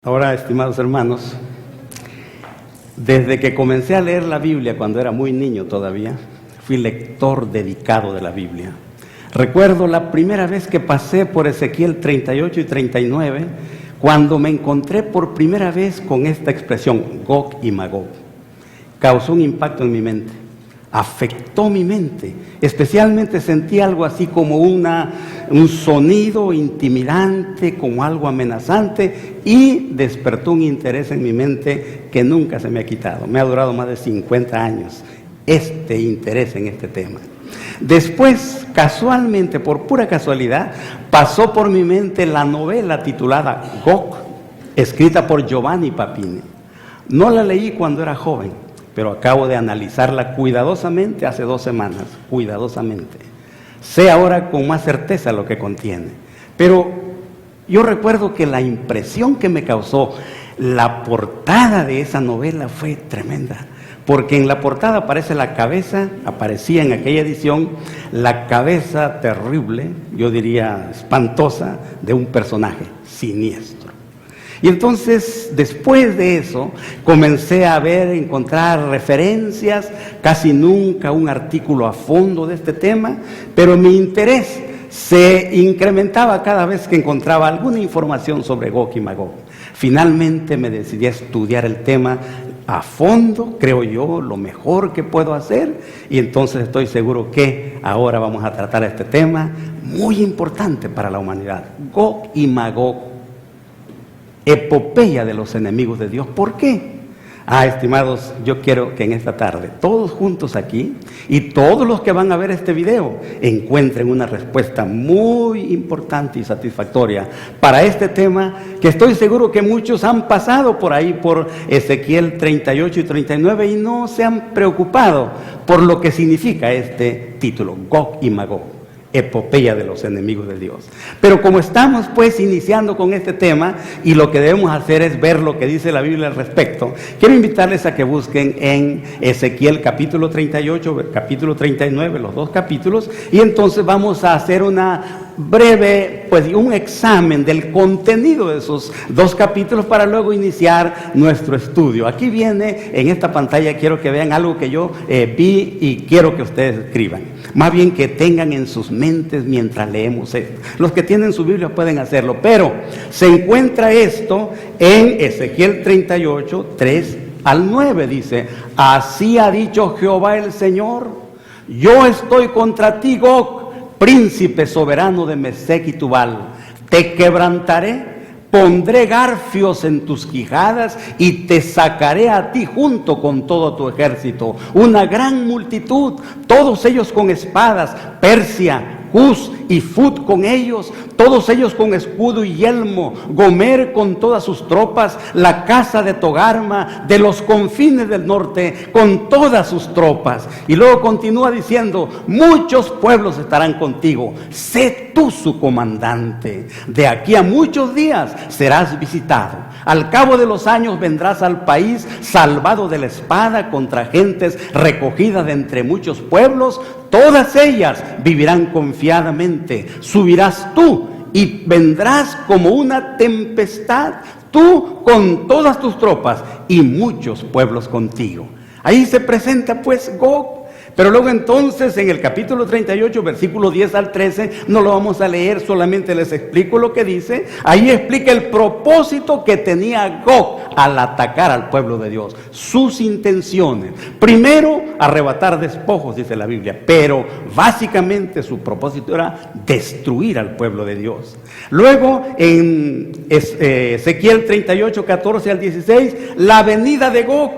Ahora, estimados hermanos, desde que comencé a leer la Biblia cuando era muy niño todavía, fui lector dedicado de la Biblia. Recuerdo la primera vez que pasé por Ezequiel 38 y 39, cuando me encontré por primera vez con esta expresión, Gog y Magog. Causó un impacto en mi mente, afectó mi mente, especialmente sentí algo así como un sonido intimidante, como algo amenazante, y despertó un interés en mi mente que nunca se me ha quitado. Me ha durado más de 50 años este interés en este tema. Después, casualmente, por pura casualidad, pasó por mi mente la novela titulada Gog, escrita por Giovanni Papini. No la leí cuando era joven, pero acabo de analizarla cuidadosamente hace 2 semanas, cuidadosamente. Sé ahora con más certeza lo que contiene, pero yo recuerdo que la impresión que me causó la portada de esa novela fue tremenda, porque en la portada aparecía en aquella edición la cabeza terrible, yo diría espantosa, de un personaje siniestro. Y entonces, después de eso, comencé a encontrar referencias, casi nunca un artículo a fondo de este tema, pero mi interés se incrementaba cada vez que encontraba alguna información sobre Gog y Magog. Finalmente me decidí a estudiar el tema a fondo, creo yo, lo mejor que puedo hacer, y entonces estoy seguro que ahora vamos a tratar este tema muy importante para la humanidad. Gog y Magog, epopeya de los enemigos de Dios. ¿Por qué? Estimados, yo quiero que en esta tarde, todos juntos aquí, y todos los que van a ver este video, encuentren una respuesta muy importante y satisfactoria para este tema, que estoy seguro que muchos han pasado por ahí, por Ezequiel 38 y 39, y no se han preocupado por lo que significa este título, Gog y Magog, epopeya de los enemigos de Dios. Pero como estamos pues iniciando con este tema, y lo que debemos hacer es ver lo que dice la Biblia al respecto, quiero invitarles a que busquen en Ezequiel capítulo 38, capítulo 39, los 2 capítulos, y entonces vamos a hacer una breve, un examen del contenido de esos 2 capítulos para luego iniciar nuestro estudio. Aquí viene, en esta pantalla, quiero que vean algo que yo vi y quiero que ustedes escriban. Más bien que tengan en sus mentes mientras leemos esto. Los que tienen su Biblia pueden hacerlo, pero se encuentra esto en Ezequiel 38, 3 al 9, dice: así ha dicho Jehová el Señor, yo estoy contra ti, Gog, príncipe soberano de Mesec y Tubal, te quebrantaré, pondré garfios en tus quijadas y te sacaré a ti junto con todo tu ejército, una gran multitud, todos ellos con espadas, Persia, Cus y Fut con ellos, todos ellos con escudo y yelmo, Gomer con todas sus tropas, la casa de Togarma, de los confines del norte, con todas sus tropas. Y luego continúa diciendo: muchos pueblos estarán contigo, sé tú su comandante. De aquí a muchos días serás visitado. Al cabo de los años vendrás al país salvado de la espada, contra gentes recogidas de entre muchos pueblos. Todas ellas vivirán confiadamente. Subirás tú y vendrás como una tempestad, tú con todas tus tropas y muchos pueblos contigo. Ahí se presenta pues Gog. Pero luego entonces en el capítulo 38, versículo 10 al 13, no lo vamos a leer, solamente les explico lo que dice. Ahí explica el propósito que tenía Gog al atacar al pueblo de Dios, sus intenciones. Primero, arrebatar despojos, dice la Biblia, pero básicamente su propósito era destruir al pueblo de Dios. Luego en Ezequiel 38, 14 al 16, la venida de Gog.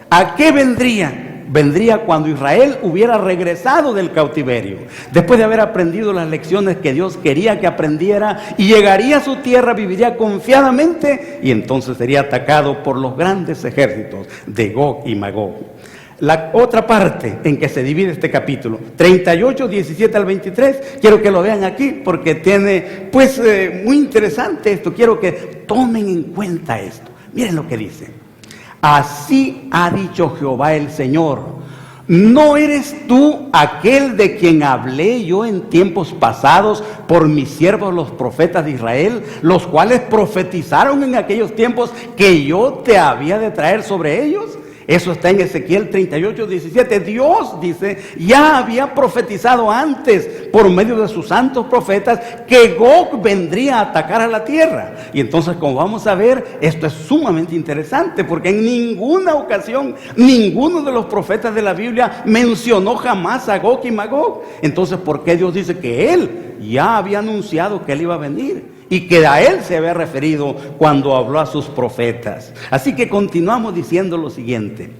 ¿A qué vendría? Vendría cuando Israel hubiera regresado del cautiverio, después de haber aprendido las lecciones que Dios quería que aprendiera, y llegaría a su tierra, viviría confiadamente, y entonces sería atacado por los grandes ejércitos de Gog y Magog. La otra parte en que se divide este capítulo, 38, 17 al 23, quiero que lo vean aquí porque tiene, muy interesante esto, quiero que tomen en cuenta esto. Miren lo que dice: así ha dicho Jehová el Señor, ¿no eres tú aquel de quien hablé yo en tiempos pasados por mis siervos los profetas de Israel, los cuales profetizaron en aquellos tiempos que yo te había de traer sobre ellos? Eso está en Ezequiel 38:17. Dios dice, ya había profetizado antes por medio de sus santos profetas que Gog vendría a atacar a la tierra. Y entonces, como vamos a ver, esto es sumamente interesante, porque en ninguna ocasión ninguno de los profetas de la Biblia mencionó jamás a Gog y Magog. Entonces, ¿por qué Dios dice que Él ya había anunciado que Él iba a venir? Y que a Él se había referido cuando habló a sus profetas. Así que continuamos diciendo lo siguiente.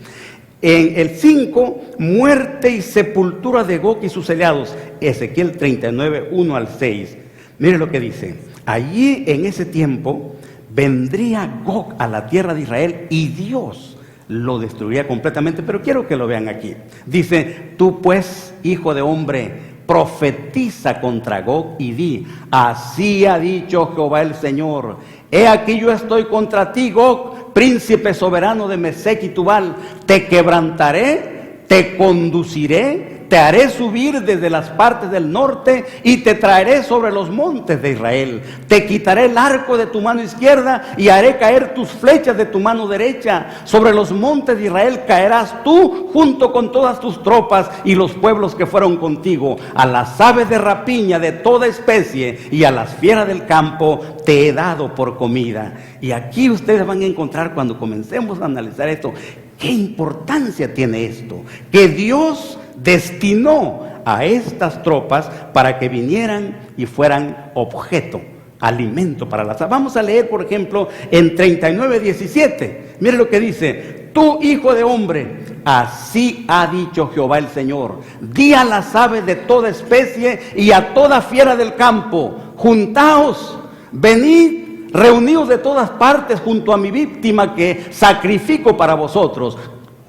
En el 5, muerte y sepultura de Gog y sus aliados. Ezequiel 39, 1 al 6. Mire lo que dice. Allí en ese tiempo vendría Gog a la tierra de Israel y Dios lo destruiría completamente. Pero quiero que lo vean aquí. Dice, tú pues, hijo de hombre, profetiza contra Gog y di, así ha dicho Jehová el Señor, he aquí yo estoy contra ti, Gog, príncipe soberano de Mesec y Tubal, te quebrantaré, te conduciré, te haré subir desde las partes del norte y te traeré sobre los montes de Israel. Te quitaré el arco de tu mano izquierda y haré caer tus flechas de tu mano derecha. Sobre los montes de Israel caerás tú junto con todas tus tropas y los pueblos que fueron contigo. A las aves de rapiña de toda especie y a las fieras del campo te he dado por comida. Y aquí ustedes van a encontrar, cuando comencemos a analizar esto, qué importancia tiene esto. Que Dios destinó a estas tropas para que vinieran y fueran objeto, alimento para las aves. Vamos a leer, por ejemplo, en 39:17. Mire lo que dice. Tú, hijo de hombre, así ha dicho Jehová el Señor, di a las aves de toda especie y a toda fiera del campo, juntaos, venid, reunidos de todas partes junto a mi víctima que sacrifico para vosotros,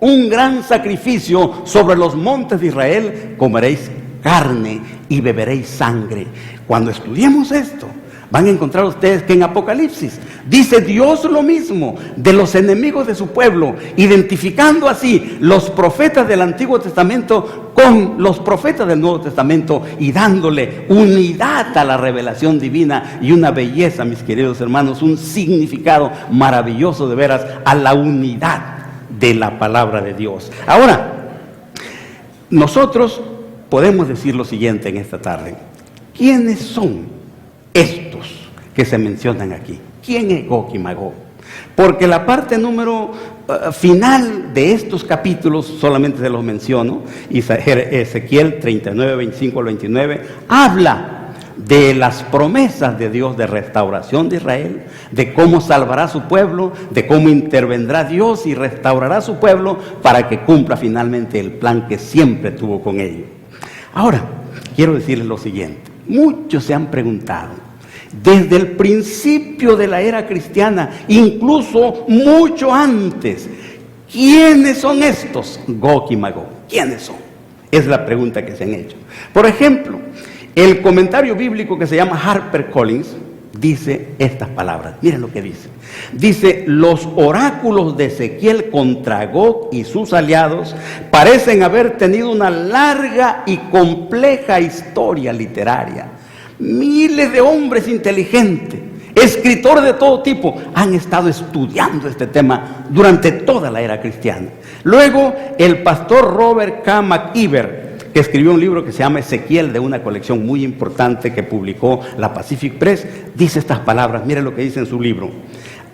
un gran sacrificio sobre los montes de Israel, comeréis carne y beberéis sangre. Cuando estudiemos esto, van a encontrar ustedes que en Apocalipsis dice Dios lo mismo de los enemigos de su pueblo, identificando así los profetas del Antiguo Testamento con los profetas del Nuevo Testamento y dándole unidad a la revelación divina y una belleza, mis queridos hermanos, un significado maravilloso de veras a la unidad de la palabra de Dios. Ahora, nosotros podemos decir lo siguiente en esta tarde. ¿Quiénes son estos que se mencionan aquí? ¿Quién es Gog y Magog? Porque la parte número final de estos capítulos, solamente se los menciono, Ezequiel 39, 25 al 29, habla de las promesas de Dios de restauración de Israel, de cómo salvará a su pueblo, de cómo intervendrá Dios y restaurará a su pueblo para que cumpla finalmente el plan que siempre tuvo con ellos. Ahora, quiero decirles lo siguiente. Muchos se han preguntado, desde el principio de la era cristiana, incluso mucho antes, ¿quiénes son estos Gog y Magog? ¿Quiénes son? Es la pregunta que se han hecho. Por ejemplo, el comentario bíblico que se llama HarperCollins dice estas palabras. Miren lo que dice. Dice, los oráculos de Ezequiel contra Gog y sus aliados parecen haber tenido una larga y compleja historia literaria. Miles de hombres inteligentes, escritores de todo tipo, han estado estudiando este tema durante toda la era cristiana. Luego, el pastor Robert K. McIver, que escribió un libro que se llama Ezequiel, de una colección muy importante que publicó la Pacific Press, dice estas palabras. Mire lo que dice en su libro.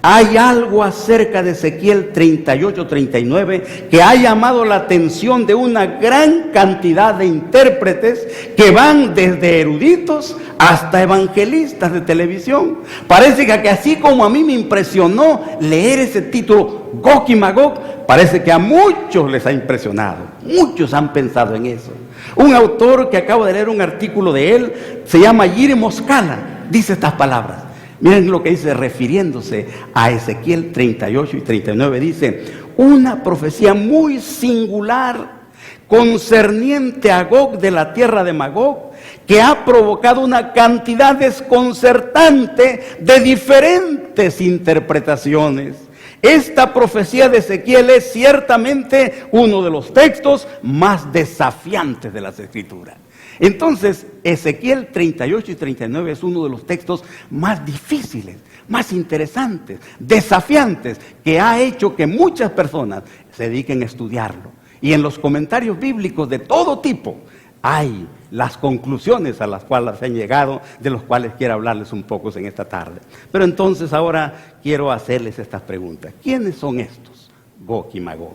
Hay algo acerca de Ezequiel 38-39 que ha llamado la atención de una gran cantidad de intérpretes que van desde eruditos hasta evangelistas de televisión. Parece que así como a mí me impresionó leer ese título, Gog y Magog, parece que a muchos les ha impresionado. Muchos han pensado en eso. Un autor que acabo de leer un artículo de él, se llama Yiri Moscala, dice estas palabras. Miren lo que dice, refiriéndose a Ezequiel 38 y 39, dice, una profecía muy singular concerniente a Gog de la tierra de Magog, que ha provocado una cantidad desconcertante de diferentes interpretaciones. esta profecía de Ezequiel es ciertamente uno de los textos más desafiantes de las Escrituras. Entonces, Ezequiel 38 y 39 es uno de los textos más difíciles, más interesantes, desafiantes, que ha hecho que muchas personas se dediquen a estudiarlo. Y en los comentarios bíblicos de todo tipo hay las conclusiones a las cuales han llegado, de los cuales quiero hablarles un poco en esta tarde. Pero entonces ahora quiero hacerles estas preguntas. ¿Quiénes son estos? Gog y Magog.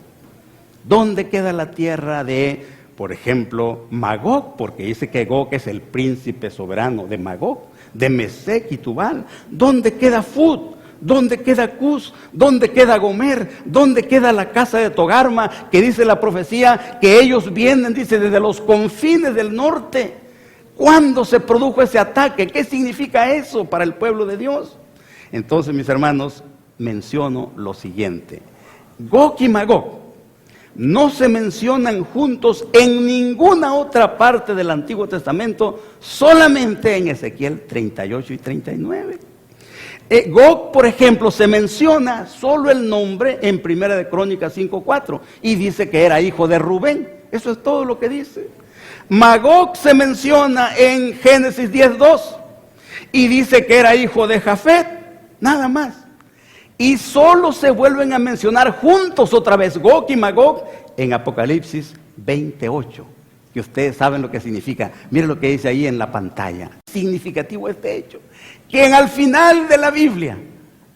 ¿Dónde queda la tierra de, por ejemplo, Magog? Porque dice que Gog es el príncipe soberano de Magog, de Mesec y Tubal. ¿Dónde queda Fut? ¿Dónde queda Cus? ¿Dónde queda Gomer? ¿Dónde queda la casa de Togarma? Que dice la profecía que ellos vienen, dice, desde los confines del norte. ¿Cuándo se produjo ese ataque? ¿Qué significa eso para el pueblo de Dios? Entonces, mis hermanos, menciono lo siguiente. Gog y Magog no se mencionan juntos en ninguna otra parte del Antiguo Testamento, solamente en Ezequiel 38 y 39. Gog, por ejemplo, se menciona solo el nombre en Primera de Crónicas 5:4 y dice que era hijo de Rubén. Eso es todo lo que dice. Magog se menciona en Génesis 10:2 y dice que era hijo de Jafet, nada más. Y solo se vuelven a mencionar juntos otra vez Gog y Magog en Apocalipsis 20:8, que ustedes saben lo que significa. Miren lo que dice ahí en la pantalla. Significativo este hecho, que al final de la Biblia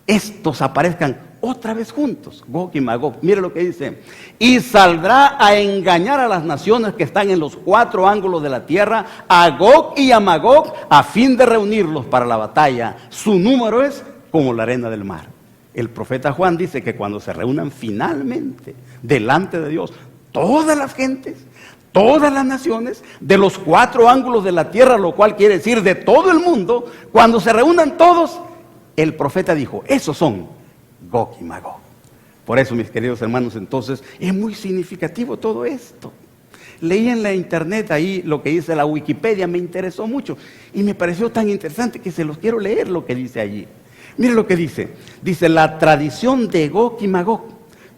estos aparezcan otra vez juntos, Gog y Magog. Mire lo que dice: y saldrá a engañar a las naciones que están en los 4 ángulos de la tierra, a Gog y a Magog, a fin de reunirlos para la batalla. Su número es como la arena del mar. El profeta Juan dice que cuando se reúnan finalmente delante de Dios todas las gentes, todas las naciones, de los 4 ángulos de la tierra, lo cual quiere decir de todo el mundo, cuando se reúnan todos, el profeta dijo, esos son Gog y Magog. Por eso, mis queridos hermanos, entonces, es muy significativo todo esto. Leí en la internet ahí lo que dice la Wikipedia, me interesó mucho, y me pareció tan interesante que se los quiero leer lo que dice allí. Mire lo que dice. Dice, la tradición de Gog y Magog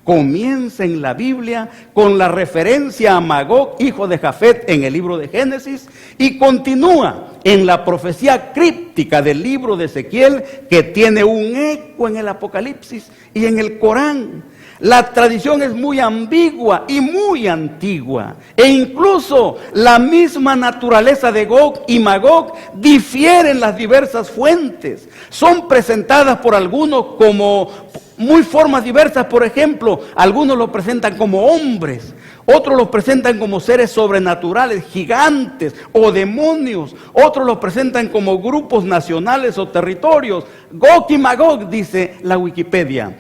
comienza en la Biblia con la referencia a Magog, hijo de Jafet, en el libro de Génesis, y continúa en la profecía críptica del libro de Ezequiel, que tiene un eco en el Apocalipsis y en el Corán. La tradición es muy ambigua y muy antigua, e incluso la misma naturaleza de Gog y Magog difiere en las diversas fuentes. Son presentadas por algunos como muy formas diversas. Por ejemplo, algunos lo presentan como hombres, otros los presentan como seres sobrenaturales, gigantes o demonios, otros los presentan como grupos nacionales o territorios. Gog y Magog, dice la Wikipedia,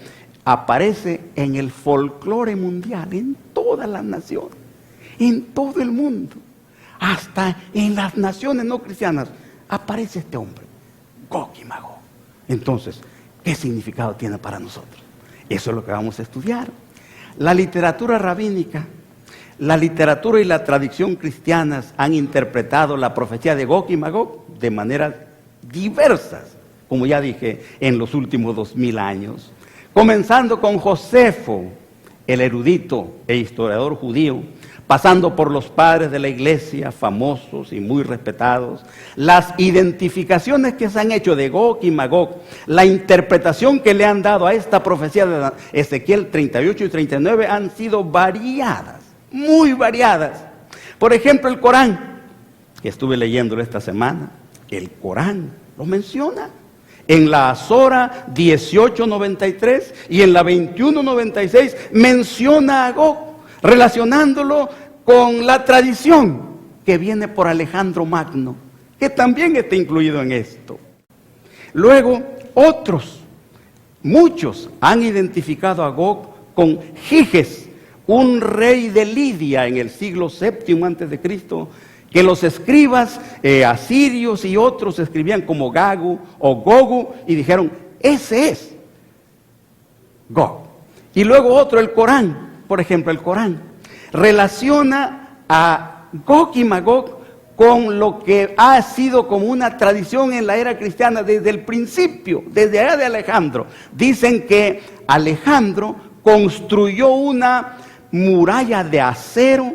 aparece en el folclore mundial, en todas las naciones, en todo el mundo, hasta en las naciones no cristianas, aparece este hombre, Gog y Magog. Entonces, ¿qué significado tiene para nosotros? Eso es lo que vamos a estudiar. La literatura rabínica, la literatura y la tradición cristianas han interpretado la profecía de Gog y Magog de maneras diversas, como ya dije, en los últimos 2000 años. Comenzando con Josefo, el erudito e historiador judío, pasando por los padres de la iglesia, famosos y muy respetados, las identificaciones que se han hecho de Gog y Magog, la interpretación que le han dado a esta profecía de Ezequiel 38 y 39 han sido variadas, muy variadas. Por ejemplo, el Corán, que estuve leyéndolo esta semana, el Corán lo menciona. En la Azora 1893 y en la 2196 menciona a Gog, relacionándolo con la tradición que viene por Alejandro Magno, que también está incluido en esto. Luego, muchos han identificado a Gog con Giges, un rey de Lidia en el siglo VII a.C., que los escribas asirios y otros escribían como Gagu o Gogu y dijeron, ese es Gog. Y luego otro, el Corán, por ejemplo, el Corán relaciona a Gog y Magog con lo que ha sido como una tradición en la era cristiana desde el principio, desde allá de Alejandro. Dicen que Alejandro construyó una muralla de acero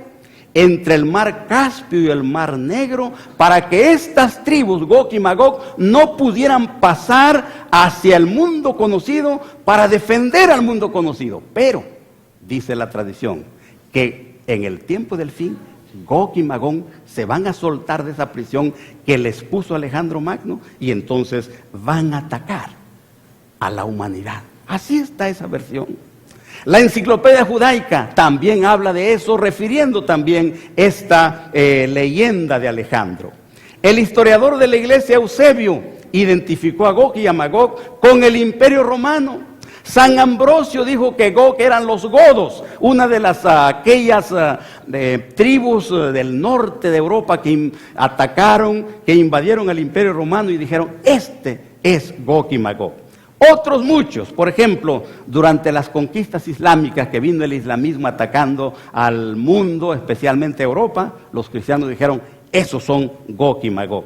entre el mar Caspio y el mar Negro para que estas tribus, Gog y Magog, no pudieran pasar hacia el mundo conocido para defender al mundo conocido. Pero, dice la tradición, que en el tiempo del fin, Gog y Magog se van a soltar de esa prisión que les puso Alejandro Magno y entonces van a atacar a la humanidad. Así está esa versión. La enciclopedia judaica también habla de eso, refiriendo también esta leyenda de Alejandro. El historiador de la iglesia Eusebio identificó a Gog y a Magog con el imperio romano. San Ambrosio dijo que Gog eran los godos, una de aquellas tribus del norte de Europa que atacaron, que invadieron el imperio romano y dijeron, este es Gog y Magog. Otros muchos, por ejemplo, durante las conquistas islámicas que vino el islamismo atacando al mundo, especialmente Europa, los cristianos dijeron, esos son Gog y Magog.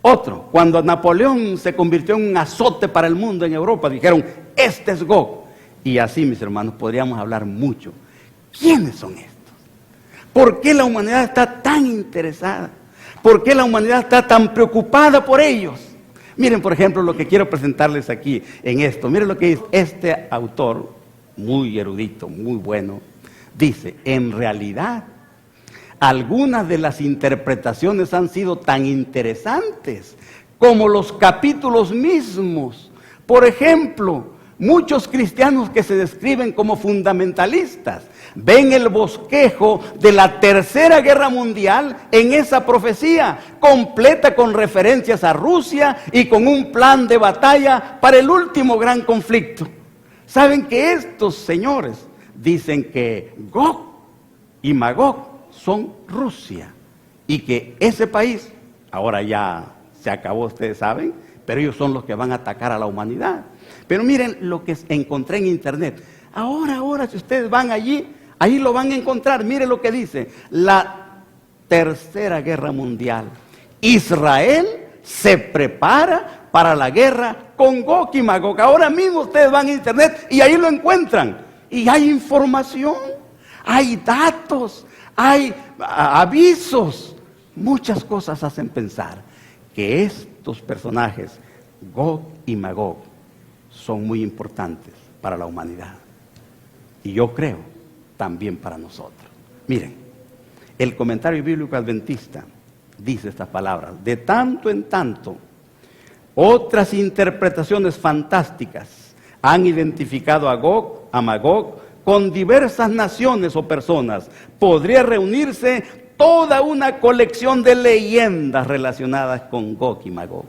Otro, cuando Napoleón se convirtió en un azote para el mundo en Europa, dijeron, este es Gog. Y así, mis hermanos, podríamos hablar mucho. ¿Quiénes son estos? ¿Por qué la humanidad está tan interesada? ¿Por qué la humanidad está tan preocupada por ellos? Miren, por ejemplo, lo que quiero presentarles aquí en esto. Miren lo que dice este autor, muy erudito, muy bueno. Dice, en realidad, algunas de las interpretaciones han sido tan interesantes como los capítulos mismos. Por ejemplo, muchos cristianos que se describen como fundamentalistas ven el bosquejo de la Tercera Guerra Mundial en esa profecía, completa con referencias a Rusia y con un plan de batalla para el último gran conflicto. ¿Saben que estos señores dicen que Gog y Magog son Rusia y que ese país, ahora ya se acabó, ustedes saben, pero ellos son los que van a atacar a la humanidad? Pero miren lo que encontré en internet. Ahora, si ustedes van allí, ahí lo van a encontrar. Miren lo que dice, la Tercera Guerra Mundial. Israel se prepara para la guerra con Gog y Magog. Ahora mismo ustedes van a internet y ahí lo encuentran. Y hay información, hay datos, hay avisos. Muchas cosas hacen pensar que estos personajes, Gog y Magog, son muy importantes para la humanidad. Y yo creo también para nosotros. Miren, el comentario bíblico adventista dice estas palabras: de tanto en tanto, otras interpretaciones fantásticas han identificado a Gog, a Magog, con diversas naciones o personas. Podría reunirse toda una colección de leyendas relacionadas con Gog y Magog.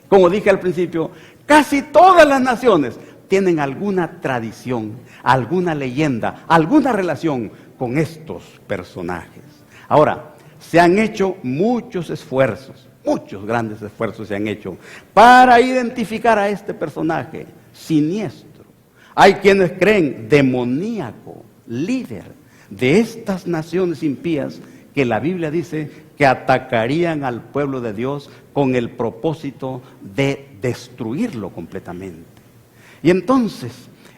Como dije al principio, casi todas las naciones tienen alguna tradición, alguna leyenda, alguna relación con estos personajes. Ahora, se han hecho muchos esfuerzos, muchos grandes esfuerzos se han hecho para identificar a este personaje siniestro. Hay quienes creen demoníaco, líder de estas naciones impías que la Biblia dice que atacarían al pueblo de Dios con el propósito de destruirlo completamente. Y entonces,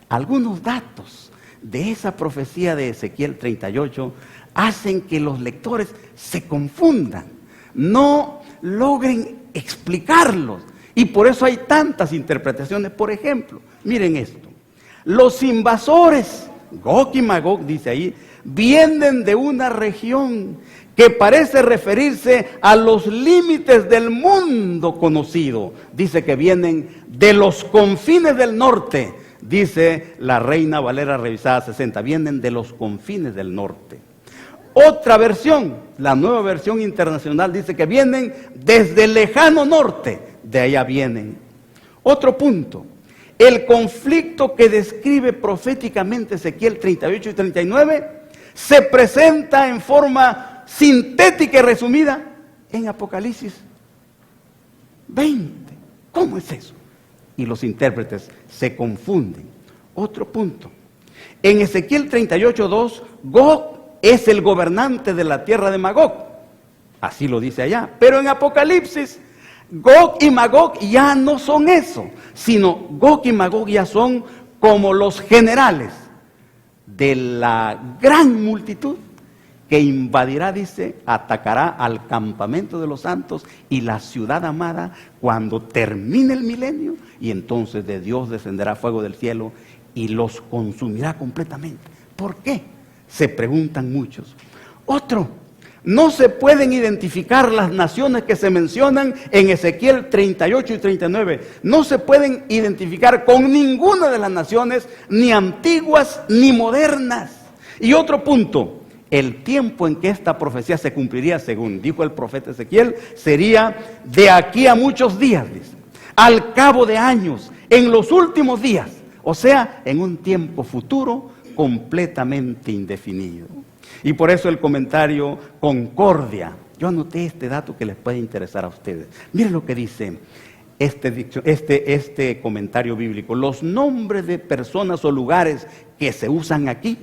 algunos datos de esa profecía de Ezequiel 38 hacen que los lectores se confundan, no logren explicarlos. Y por eso hay tantas interpretaciones. Por ejemplo, miren esto. Los invasores, Gog y Magog, dice ahí, vienen de una región que parece referirse a los límites del mundo conocido. Dice que vienen de los confines del norte, dice la Reina Valera revisada 60, vienen de los confines del norte. Otra versión, la Nueva Versión Internacional, dice que vienen desde el lejano norte, de allá vienen. Otro punto, el conflicto que describe proféticamente Ezequiel 38 y 39 se presenta en forma sintética y resumida en Apocalipsis 20. ¿Cómo es eso? Y los intérpretes se confunden. Otro punto. En Ezequiel 38:2, Gog es el gobernante de la tierra de Magog. Así lo dice allá. Pero en Apocalipsis, Gog y Magog ya no son eso, sino Gog y Magog ya son como los generales de la gran multitud que invadirá, dice, atacará al campamento de los santos y la ciudad amada cuando termine el milenio, y entonces de Dios descenderá fuego del cielo y los consumirá completamente. ¿Por qué? Se preguntan muchos. Otro, no se pueden identificar las naciones que se mencionan en Ezequiel 38 y 39. No se pueden identificar con ninguna de las naciones, ni antiguas ni modernas. Y otro punto, el tiempo en que esta profecía se cumpliría, según dijo el profeta Ezequiel, sería de aquí a muchos días, dice, al cabo de años, en los últimos días, o sea, en un tiempo futuro completamente indefinido. Y por eso el comentario Concordia, yo anoté este dato que les puede interesar a ustedes. Miren lo que dice este comentario bíblico. Los nombres de personas o lugares que se usan aquí,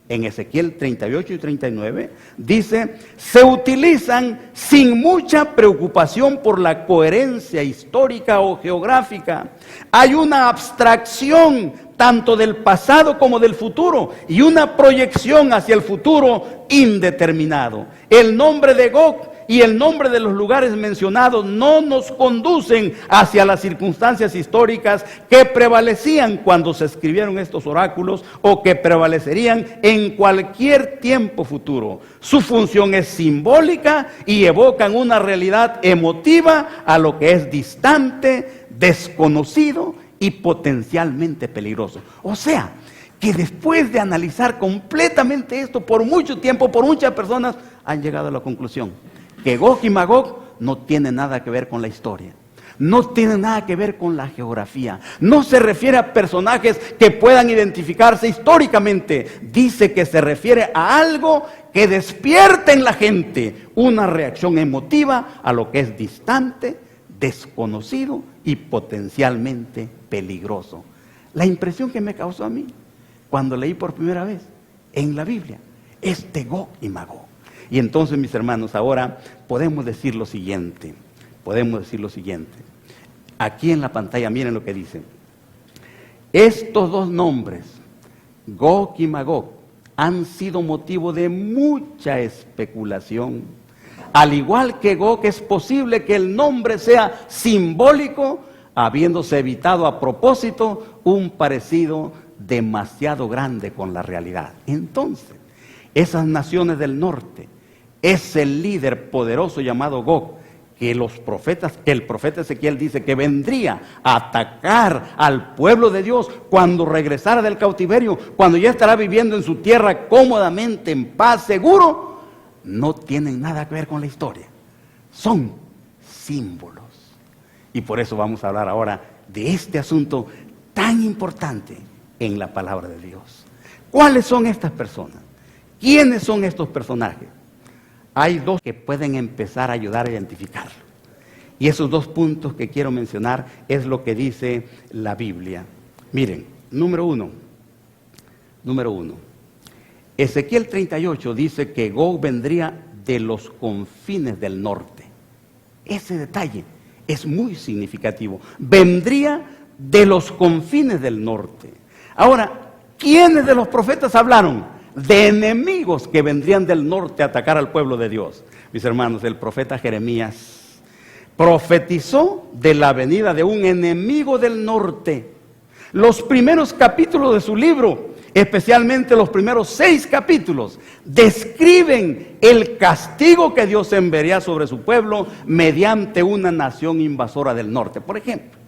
en Ezequiel 38 y 39, dice, se utilizan sin mucha preocupación por la coherencia histórica o geográfica. Hay una abstracción tanto del pasado como del futuro y una proyección hacia el futuro indeterminado. El nombre de Gog y el nombre de los lugares mencionados no nos conducen hacia las circunstancias históricas que prevalecían cuando se escribieron estos oráculos o que prevalecerían en cualquier tiempo futuro. Su función es simbólica y evocan una realidad emotiva a lo que es distante, desconocido y potencialmente peligroso. O sea, que después de analizar completamente esto por mucho tiempo, por muchas personas, han llegado a la conclusión que Gog y Magog no tienen nada que ver con la historia, no tienen nada que ver con la geografía, no se refiere a personajes que puedan identificarse históricamente, dice que se refiere a algo que despierte en la gente una reacción emotiva a lo que es distante, desconocido y potencialmente peligroso. La impresión que me causó a mí cuando leí por primera vez en la Biblia es de Gog y Magog. Y entonces, mis hermanos, ahora podemos decir lo siguiente. Aquí en la pantalla, miren lo que dice. Estos dos nombres, Gog y Magog, han sido motivo de mucha especulación. Al igual que Gog, es posible que el nombre sea simbólico, habiéndose evitado a propósito un parecido demasiado grande con la realidad. Entonces, esas naciones del norte, ese líder poderoso llamado Gog, que el profeta Ezequiel dice que vendría a atacar al pueblo de Dios cuando regresara del cautiverio, cuando ya estará viviendo en su tierra cómodamente, en paz, seguro, no tienen nada que ver con la historia. Son símbolos. Y por eso vamos a hablar ahora de este asunto tan importante en la palabra de Dios. ¿Cuáles son estas personas? ¿Quiénes son estos personajes? Hay dos que pueden empezar a ayudar a identificarlo. Y esos dos puntos que quiero mencionar es lo que dice la Biblia. Miren, número uno. Ezequiel 38 dice que Gog vendría de los confines del norte. Ese detalle es muy significativo. Vendría de los confines del norte. Ahora, ¿quiénes de los profetas hablaron? De enemigos que vendrían del norte a atacar al pueblo de Dios. Mis hermanos, el profeta Jeremías profetizó de la venida de un enemigo del norte. Los primeros capítulos de su libro, especialmente los primeros 6 capítulos, describen el castigo que Dios enviaría sobre su pueblo mediante una nación invasora del norte. Por ejemplo,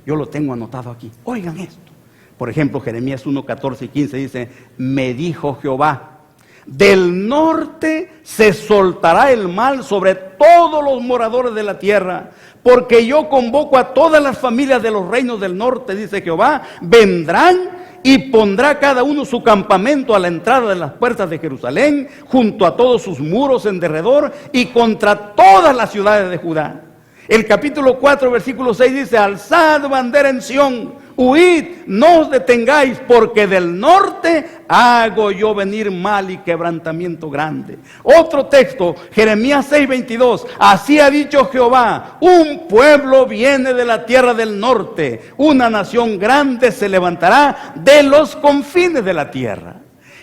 yo lo tengo anotado aquí. Oigan esto. Por ejemplo, Jeremías 1, 14 y 15 dice, me dijo Jehová, del norte se soltará el mal sobre todos los moradores de la tierra, porque yo convoco a todas las familias de los reinos del norte, dice Jehová, vendrán y pondrá cada uno su campamento a la entrada de las puertas de Jerusalén, junto a todos sus muros en derredor y contra todas las ciudades de Judá. El capítulo 4, versículo 6 dice, alzad bandera en Sión, huid, no os detengáis, porque del norte hago yo venir mal y quebrantamiento grande. Otro texto, Jeremías 6:22, así ha dicho Jehová, un pueblo viene de la tierra del norte, una nación grande se levantará de los confines de la tierra.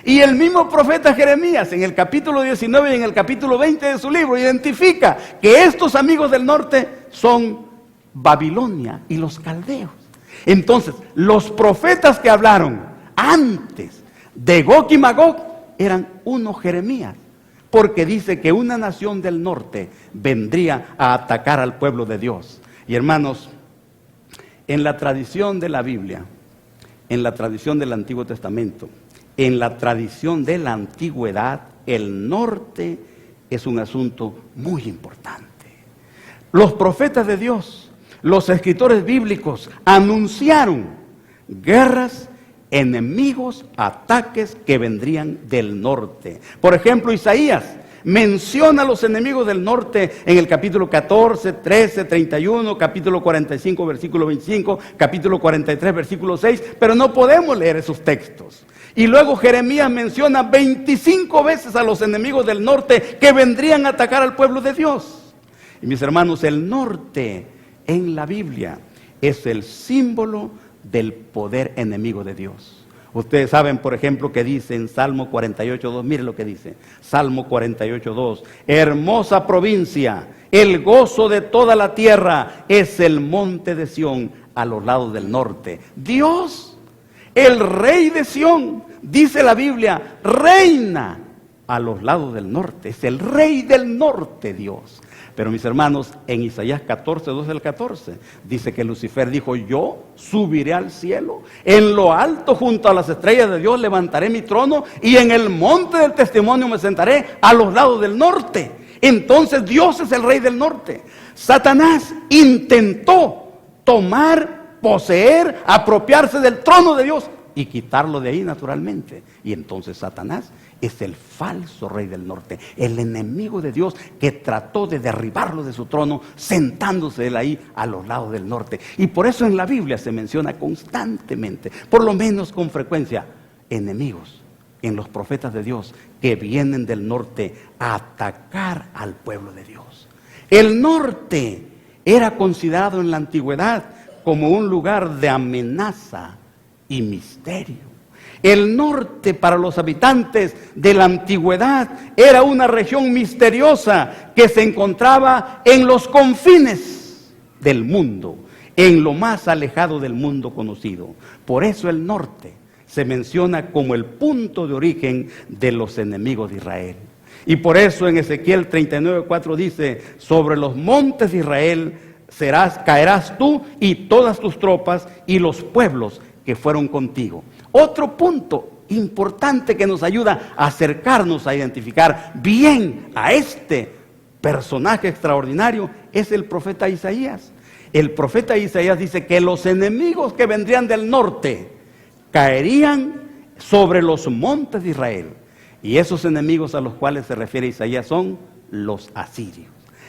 Y el mismo profeta Jeremías en el capítulo 19 y en el capítulo 20 de su libro identifica que estos amigos del norte son Babilonia y los caldeos. Entonces, los profetas que hablaron antes de Gog y Magog eran uno Jeremías, porque dice que una nación del norte vendría a atacar al pueblo de Dios. Y hermanos, en la tradición de la Biblia, en la tradición del Antiguo Testamento, en la tradición de la antigüedad, el norte es un asunto muy importante. Los profetas de Dios, los escritores bíblicos anunciaron guerras, enemigos, ataques que vendrían del norte. Por ejemplo, Isaías menciona a los enemigos del norte en el capítulo 14, 13, 31, capítulo 45, versículo 25, capítulo 43, versículo 6, pero no podemos leer esos textos. Y luego Jeremías menciona 25 veces a los enemigos del norte que vendrían a atacar al pueblo de Dios. Y mis hermanos, el norte en la Biblia es el símbolo del poder enemigo de Dios. Ustedes saben, por ejemplo, que dice en Salmo 48:2, mire lo que dice, Salmo 48:2, hermosa provincia, el gozo de toda la tierra es el monte de Sión a los lados del norte. Dios, el rey de Sión, dice la Biblia, reina a los lados del norte, es el rey del norte Dios. Pero mis hermanos, en Isaías 14, 12 al 14, dice que Lucifer dijo, yo subiré al cielo, en lo alto junto a las estrellas de Dios levantaré mi trono y en el monte del testimonio me sentaré a los lados del norte. Entonces Dios es el rey del norte. Satanás intentó tomar, poseer, apropiarse del trono de Dios y quitarlo de ahí naturalmente. Y entonces Satanás es el falso rey del norte, el enemigo de Dios que trató de derribarlo de su trono, sentándose él ahí a los lados del norte. Y por eso en la Biblia se menciona constantemente, por lo menos con frecuencia, enemigos en los profetas de Dios que vienen del norte a atacar al pueblo de Dios. El norte era considerado en la antigüedad como un lugar de amenaza y misterio. El norte para los habitantes de la antigüedad era una región misteriosa que se encontraba en los confines del mundo, en lo más alejado del mundo conocido. Por eso el norte se menciona como el punto de origen de los enemigos de Israel. Y por eso en Ezequiel 39:4 dice, sobre los montes de Israel caerás tú y todas tus tropas y los pueblos que fueron contigo. Otro punto importante que nos ayuda a acercarnos a identificar bien a este personaje extraordinario es el profeta Isaías. El profeta Isaías dice que los enemigos que vendrían del norte caerían sobre los montes de Israel. Y esos enemigos a los cuales se refiere Isaías son los asirios.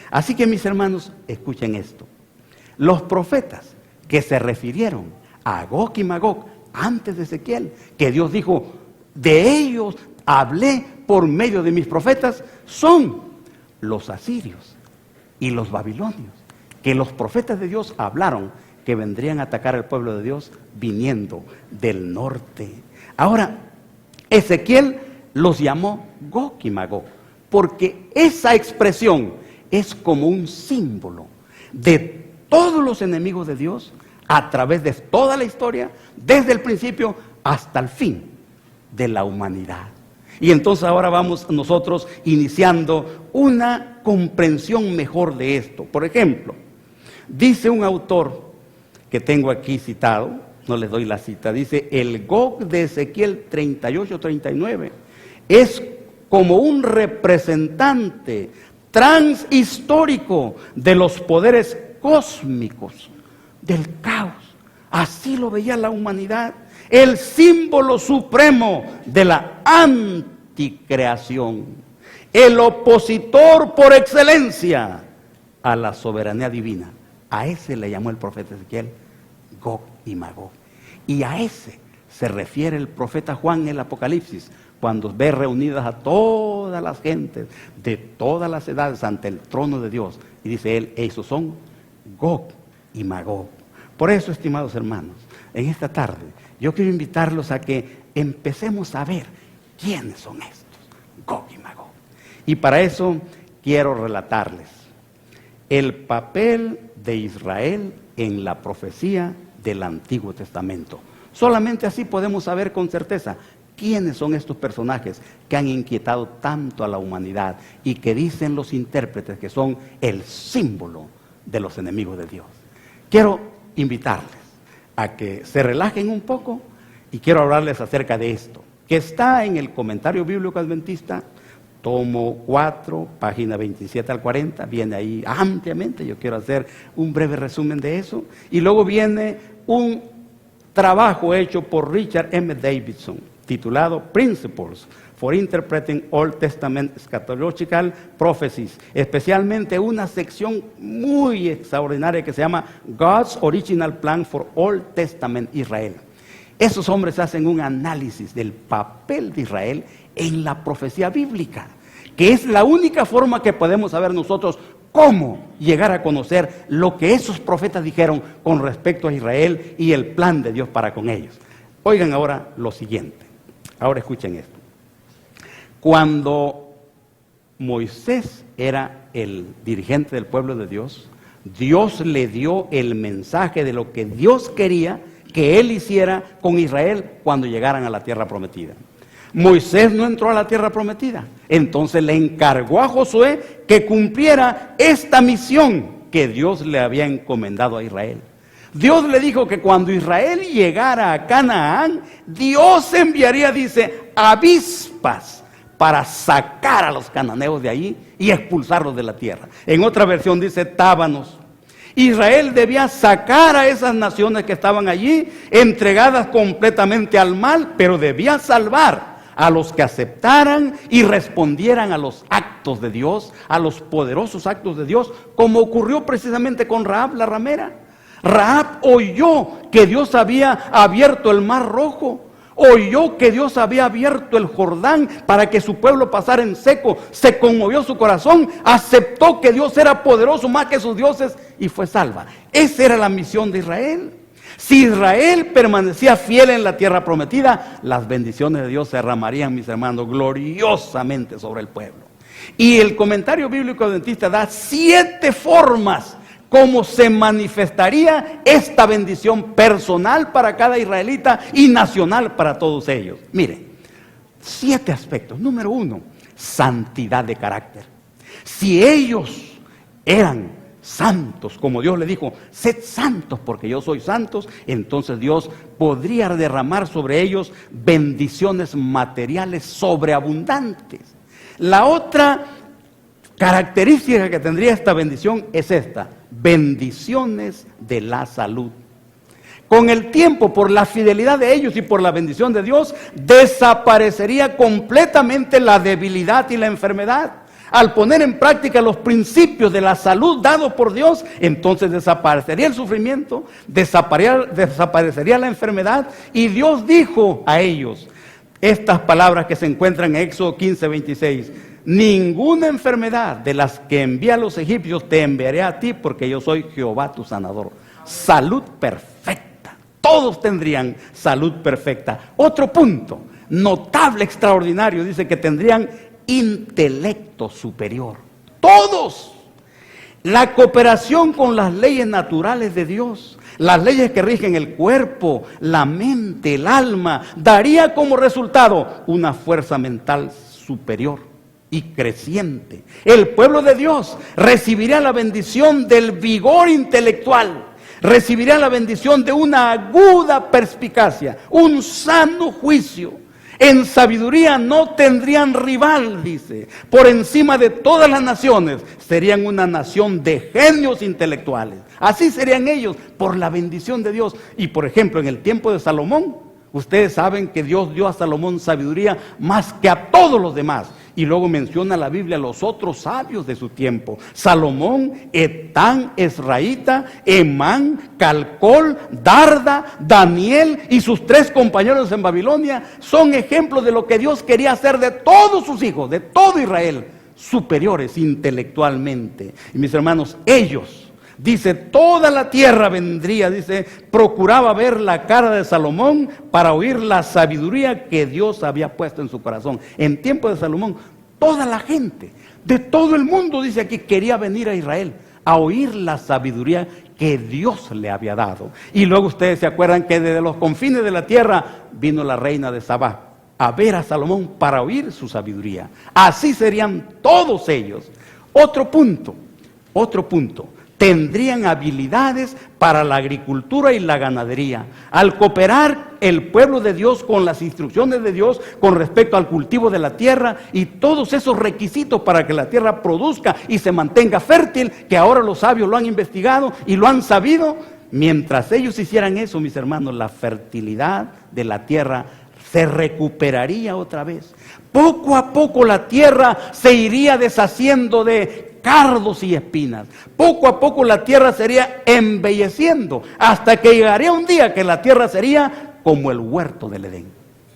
Así que mis hermanos, escuchen esto. Los profetas que se refirieron a Gog y Magog antes de Ezequiel, que Dios dijo, de ellos hablé por medio de mis profetas, son los asirios y los babilonios, que los profetas de Dios hablaron que vendrían a atacar al pueblo de Dios viniendo del norte. Ahora, Ezequiel los llamó Gog y Magog, porque esa expresión es como un símbolo de todos los enemigos de Dios a través de toda la historia, desde el principio hasta el fin de la humanidad. Y entonces ahora vamos nosotros iniciando una comprensión mejor de esto. Por ejemplo, dice un autor que tengo aquí citado, no les doy la cita, dice, el Gog de Ezequiel 38-39 es como un representante transhistórico de los poderes cósmicos del caos. Así lo veía la humanidad, el símbolo supremo de la anticreación, el opositor por excelencia a la soberanía divina. A ese le llamó el profeta Ezequiel Gog y Magog. Y a ese se refiere el profeta Juan en el Apocalipsis, cuando ve reunidas a todas las gentes de todas las edades ante el trono de Dios. Y dice él, esos son Gog y Magog. Por eso, estimados hermanos, en esta tarde yo quiero invitarlos a que empecemos a ver quiénes son estos, Gog y Magog. Y para eso quiero relatarles el papel de Israel en la profecía del Antiguo Testamento. Solamente así podemos saber con certeza quiénes son estos personajes que han inquietado tanto a la humanidad y que dicen los intérpretes que son el símbolo de los enemigos de Dios. Quiero invitarles a que se relajen un poco y quiero hablarles acerca de esto, que está en el Comentario Bíblico Adventista, tomo 4, página 27 al 40, viene ahí ampliamente. Yo quiero hacer un breve resumen de eso. Y luego viene un trabajo hecho por Richard M. Davidson, titulado Principles for Interpreting Old Testament Eschatological Prophecies, especialmente una sección muy extraordinaria que se llama God's Original Plan for Old Testament Israel. Esos hombres hacen un análisis del papel de Israel en la profecía bíblica, que es la única forma que podemos saber nosotros cómo llegar a conocer lo que esos profetas dijeron con respecto a Israel y el plan de Dios para con ellos. Oigan ahora lo siguiente, ahora escuchen esto. Cuando Moisés era el dirigente del pueblo de Dios, Dios le dio el mensaje de lo que Dios quería que él hiciera con Israel cuando llegaran a la tierra prometida. Moisés no entró a la tierra prometida, entonces le encargó a Josué que cumpliera esta misión que Dios le había encomendado a Israel. Dios le dijo que cuando Israel llegara a Canaán, Dios enviaría, dice, avispas para sacar a los cananeos de allí y expulsarlos de la tierra. En otra versión dice tábanos. Israel debía sacar a esas naciones que estaban allí, entregadas completamente al mal, pero debía salvar a los que aceptaran y respondieran a los actos de Dios, a los poderosos actos de Dios, como ocurrió precisamente con Rahab la ramera. Rahab oyó que Dios había abierto el Mar Rojo, oyó que Dios había abierto el Jordán para que su pueblo pasara en seco, se conmovió su corazón, aceptó que Dios era poderoso más que sus dioses y fue salva. Esa era la misión de Israel. Si Israel permanecía fiel en la tierra prometida, las bendiciones de Dios se derramarían, mis hermanos, gloriosamente sobre el pueblo. Y el Comentario Bíblico Adventista da 7 formas cómo se manifestaría esta bendición personal para cada israelita y nacional para todos ellos. Miren, 7 aspectos. Número 1, santidad de carácter. Si ellos eran santos, como Dios le dijo, sed santos porque yo soy santos, entonces Dios podría derramar sobre ellos bendiciones materiales sobreabundantes. La otra característica que tendría esta bendición es esta: bendiciones de la salud. Con el tiempo, por la fidelidad de ellos y por la bendición de Dios, desaparecería completamente la debilidad y la enfermedad. Al poner en práctica los principios de la salud dados por Dios, entonces desaparecería el sufrimiento, desaparecería la enfermedad. Y Dios dijo a ellos estas palabras que se encuentran en Éxodo 15:26: ninguna enfermedad de las que envié a los egipcios te enviaré a ti, porque yo soy Jehová tu sanador. Salud perfecta. Todos tendrían salud perfecta. Otro punto notable, extraordinario, dice que tendrían intelecto superior. Todos. La cooperación con las leyes naturales de Dios, las leyes que rigen el cuerpo, la mente, el alma, daría como resultado una fuerza mental superior y creciente. El pueblo de Dios recibiría la bendición del vigor intelectual, recibiría la bendición de una aguda perspicacia, un sano juicio. En sabiduría no tendrían rival, dice. Por encima de todas las naciones, serían una nación de genios intelectuales. Así serían ellos, por la bendición de Dios. Y por ejemplo, en el tiempo de Salomón, ustedes saben que Dios dio a Salomón sabiduría más que a todos los demás. Y luego menciona la Biblia los otros sabios de su tiempo: Salomón, Etán, Esraíta, Emán, Calcol, Darda, Daniel y sus 3 compañeros en Babilonia. Son ejemplos de lo que Dios quería hacer de todos sus hijos, de todo Israel, superiores intelectualmente. Y mis hermanos, ellos, dice, toda la tierra vendría, dice, procuraba ver la cara de Salomón para oír la sabiduría que Dios había puesto en su corazón. En tiempo de Salomón, toda la gente de todo el mundo, dice aquí, quería venir a Israel a oír la sabiduría que Dios le había dado. Y luego ustedes se acuerdan que desde los confines de la tierra vino la reina de Sabá a ver a Salomón para oír su sabiduría. Así serían todos ellos. Otro punto. Tendrían habilidades para la agricultura y la ganadería. Al cooperar el pueblo de Dios con las instrucciones de Dios con respecto al cultivo de la tierra y todos esos requisitos para que la tierra produzca y se mantenga fértil, que ahora los sabios lo han investigado y lo han sabido, mientras ellos hicieran eso, mis hermanos, la fertilidad de la tierra se recuperaría otra vez. Poco a poco la tierra se iría deshaciendo de cardos y espinas. Poco a poco la tierra sería embelleciendo, hasta que llegaría un día que la tierra sería como el huerto del Edén.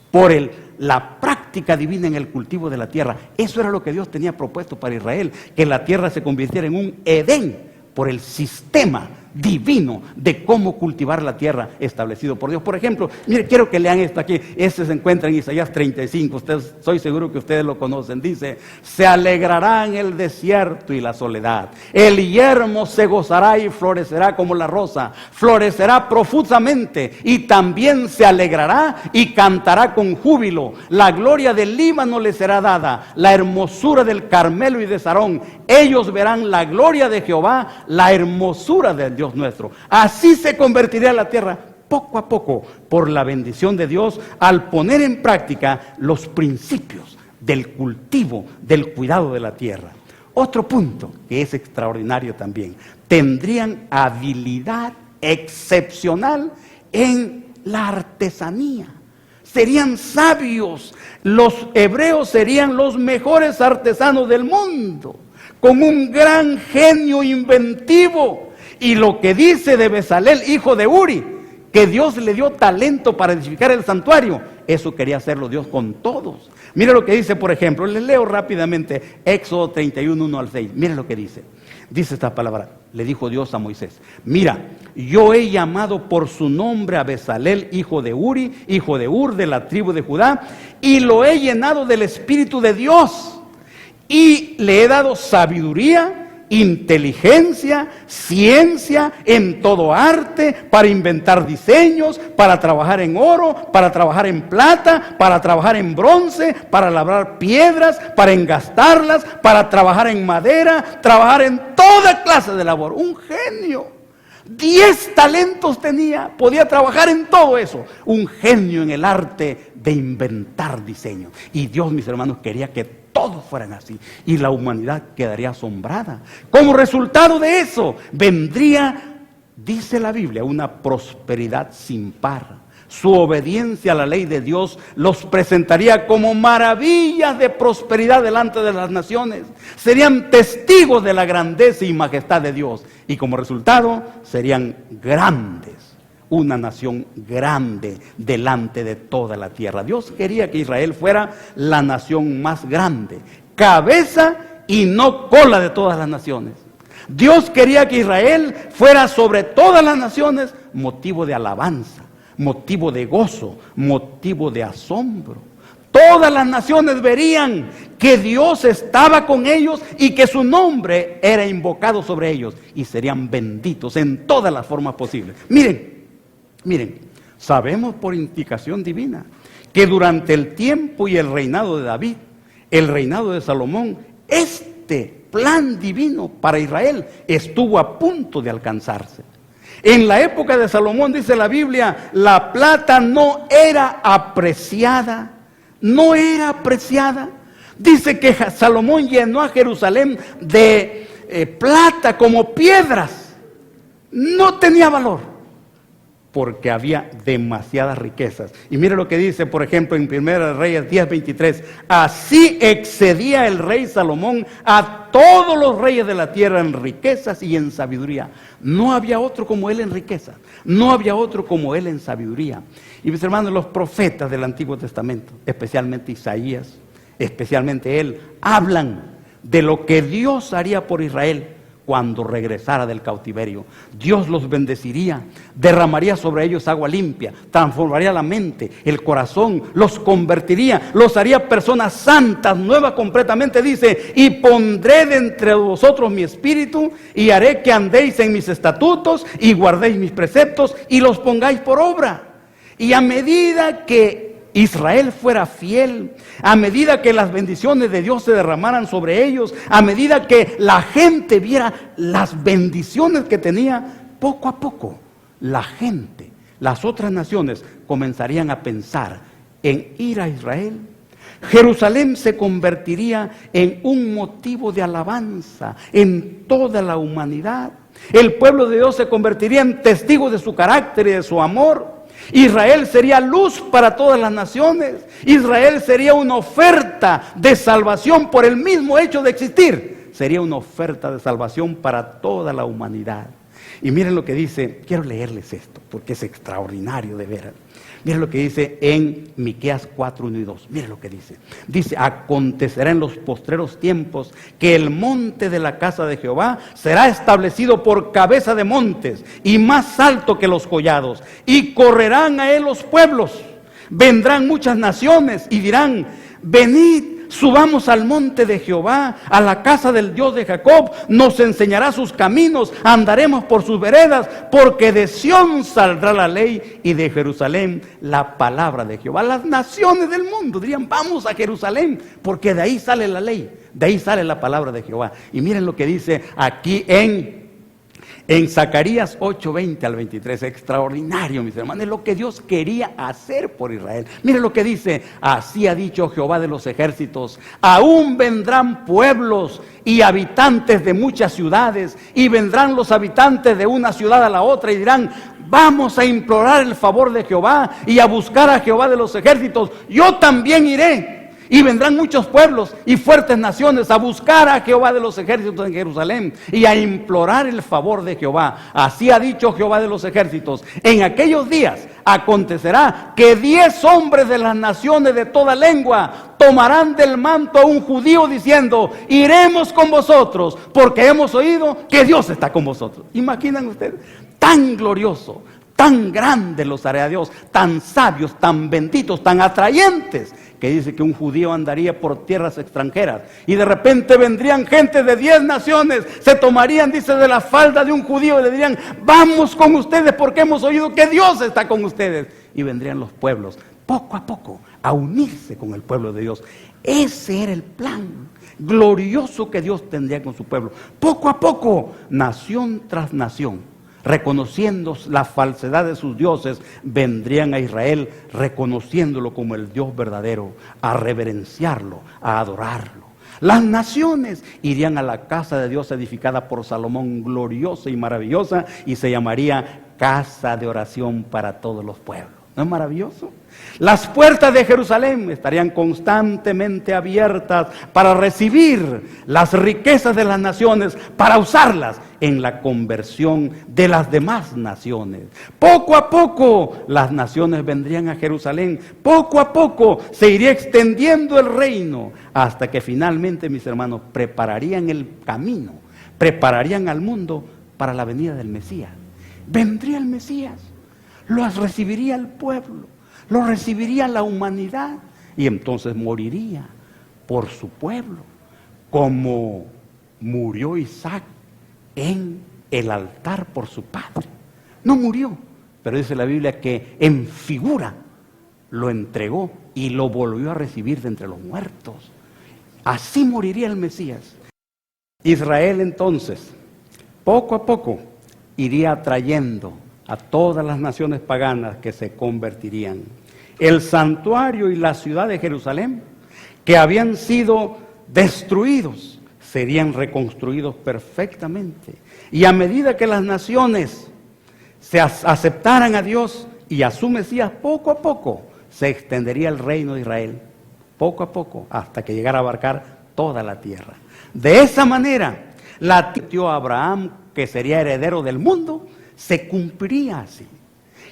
Por la práctica divina en el cultivo de la tierra. Eso era lo que Dios tenía propuesto para Israel, que la tierra se convirtiera en un Edén por el sistema divino de cómo cultivar la tierra establecido por Dios. Por ejemplo, mire, quiero que lean esto aquí. Este se encuentra en Isaías 35. Estoy seguro que ustedes lo conocen. Dice: se alegrará en el desierto y la soledad. El yermo se gozará y florecerá como la rosa. Florecerá profusamente y también se alegrará y cantará con júbilo. La gloria del Líbano le será dada, la hermosura del Carmelo y de Sarón. Ellos verán la gloria de Jehová, la hermosura del Dios nuestro. Así se convertiría la tierra poco a poco por la bendición de Dios, al poner en práctica los principios del cultivo, del cuidado de la tierra. Otro punto que es extraordinario también: tendrían habilidad excepcional en la artesanía. Serían sabios. Los hebreos serían los mejores artesanos del mundo, con un gran genio inventivo. Y lo que dice de Bezalel, hijo de Uri, que Dios le dio talento para edificar el santuario, eso quería hacerlo Dios con todos. Mire lo que dice, por ejemplo, les leo rápidamente Éxodo 31, 1 al 6. Mire lo que dice. Dice esta palabra: le dijo Dios a Moisés: mira, yo he llamado por su nombre a Bezalel, hijo de Uri, hijo de Ur, de la tribu de Judá, y lo he llenado del Espíritu de Dios, y le he dado sabiduría, inteligencia, ciencia, en todo arte, para inventar diseños, para trabajar en oro, para trabajar en plata, para trabajar en bronce, para labrar piedras, para engastarlas, para trabajar en madera, trabajar en toda clase de labor. Un genio. 10 talentos tenía, podía trabajar en todo eso. Un genio en el arte de inventar diseños. Y Dios, mis hermanos, quería que todos fueran así, y la humanidad quedaría asombrada. Como resultado de eso vendría, dice la Biblia, una prosperidad sin par. Su obediencia a la ley de Dios los presentaría como maravillas de prosperidad delante de las naciones. Serían testigos de la grandeza y majestad de Dios, y como resultado serían grandes. Una nación grande delante de toda la tierra. Dios quería que Israel fuera la nación más grande, cabeza y no cola de todas las naciones. Dios quería que Israel fuera sobre todas las naciones motivo de alabanza, motivo de gozo, motivo de asombro. Todas las naciones verían que Dios estaba con ellos y que su nombre era invocado sobre ellos, y serían benditos en todas las formas posibles. Miren, sabemos por indicación divina que durante el tiempo y el reinado de David, el reinado de Salomón, este plan divino para Israel estuvo a punto de alcanzarse. En la época de Salomón, dice la Biblia, la plata no era apreciada. Dice que Salomón llenó a Jerusalén de plata como piedras. No tenía valor. porque había demasiadas riquezas. Y mire lo que dice, por ejemplo, en 1 Reyes 10:23. Así excedía el rey Salomón a todos los reyes de la tierra en riquezas y en sabiduría. No había otro como él en riquezas, no había otro como él en sabiduría. Y mis hermanos, los profetas del Antiguo Testamento, especialmente Isaías, especialmente él, hablan de lo que Dios haría por Israel cuando regresara del cautiverio. Dios los bendeciría, derramaría sobre ellos agua limpia, transformaría la mente, el corazón, los convertiría, los haría personas santas, nuevas completamente, dice, y pondré de entre vosotros mi espíritu, y haré que andéis en mis estatutos, y guardéis mis preceptos, y los pongáis por obra. Y a medida que Israel fuera fiel, a medida que las bendiciones de Dios se derramaran sobre ellos, a medida que la gente viera las bendiciones que tenía, poco a poco la gente, las otras naciones comenzarían a pensar en ir a Israel. Jerusalén se convertiría en un motivo de alabanza en toda la humanidad. El pueblo de Dios se convertiría en testigo de su carácter y de su amor. Israel sería luz para todas las naciones. Israel sería una oferta de salvación por el mismo hecho de existir. Sería una oferta de salvación para toda la humanidad. Y miren lo que dice, quiero leerles esto, porque es extraordinario de ver. Miren lo que dice en Miqueas 4:1 y 2. Miren lo que dice. Dice, acontecerá en los postreros tiempos que el monte de la casa de Jehová será establecido por cabeza de montes y más alto que los collados. Y correrán a él los pueblos. Vendrán muchas naciones y dirán, venid, subamos al monte de Jehová, a la casa del Dios de Jacob, nos enseñará sus caminos, andaremos por sus veredas, porque de Sión saldrá la ley y de Jerusalén la palabra de Jehová. Las naciones del mundo dirían, vamos a Jerusalén, porque de ahí sale la ley, de ahí sale la palabra de Jehová. Y miren lo que dice aquí en Zacarías 8:20 al 23, extraordinario, mis hermanos, es lo que Dios quería hacer por Israel. Miren lo que dice, así ha dicho Jehová de los ejércitos, aún vendrán pueblos y habitantes de muchas ciudades, y vendrán los habitantes de una ciudad a la otra y dirán, vamos a implorar el favor de Jehová y a buscar a Jehová de los ejércitos, yo también iré. Y vendrán muchos pueblos y fuertes naciones a buscar a Jehová de los ejércitos en Jerusalén y a implorar el favor de Jehová. Así ha dicho Jehová de los ejércitos. En aquellos días acontecerá que 10 hombres de las naciones de toda lengua tomarán del manto a un judío diciendo, iremos con vosotros porque hemos oído que Dios está con vosotros. ¿Imaginan ustedes? Tan glorioso, tan grande los haré a Dios, tan sabios, tan benditos, tan atrayentes, que dice que un judío andaría por tierras extranjeras y de repente vendrían gente de 10 naciones, se tomarían, dice, de la falda de un judío y le dirían, vamos con ustedes porque hemos oído que Dios está con ustedes. Y vendrían los pueblos, poco a poco, a unirse con el pueblo de Dios. Ese era el plan glorioso que Dios tendría con su pueblo. Poco a poco, nación tras nación, reconociendo la falsedad de sus dioses, vendrían a Israel reconociéndolo como el Dios verdadero, a reverenciarlo, a adorarlo. Las naciones irían a la casa de Dios edificada por Salomón, gloriosa y maravillosa, y se llamaría casa de oración para todos los pueblos. ¿No es maravilloso? Las puertas de Jerusalén estarían constantemente abiertas para recibir las riquezas de las naciones, para usarlas en la conversión de las demás naciones. Poco a poco las naciones vendrían a Jerusalén, poco a poco se iría extendiendo el reino, hasta que finalmente, mis hermanos, prepararían el camino, prepararían al mundo para la venida del Mesías. Vendría el Mesías, lo recibiría el pueblo, lo recibiría la humanidad, y entonces moriría por su pueblo, como murió Isaac en el altar por su padre. No murió, pero dice la Biblia que en figura lo entregó y lo volvió a recibir de entre los muertos. Así moriría el Mesías. Israel entonces, poco a poco, iría atrayendo a todas las naciones paganas que se convertirían. El santuario y la ciudad de Jerusalén, que habían sido destruidos, serían reconstruidos perfectamente. Y a medida que las naciones se aceptaran a Dios y a su Mesías, poco a poco se extendería el reino de Israel, poco a poco, hasta que llegara a abarcar toda la tierra. De esa manera, la dio a Abraham, que sería heredero del mundo, se cumpliría así.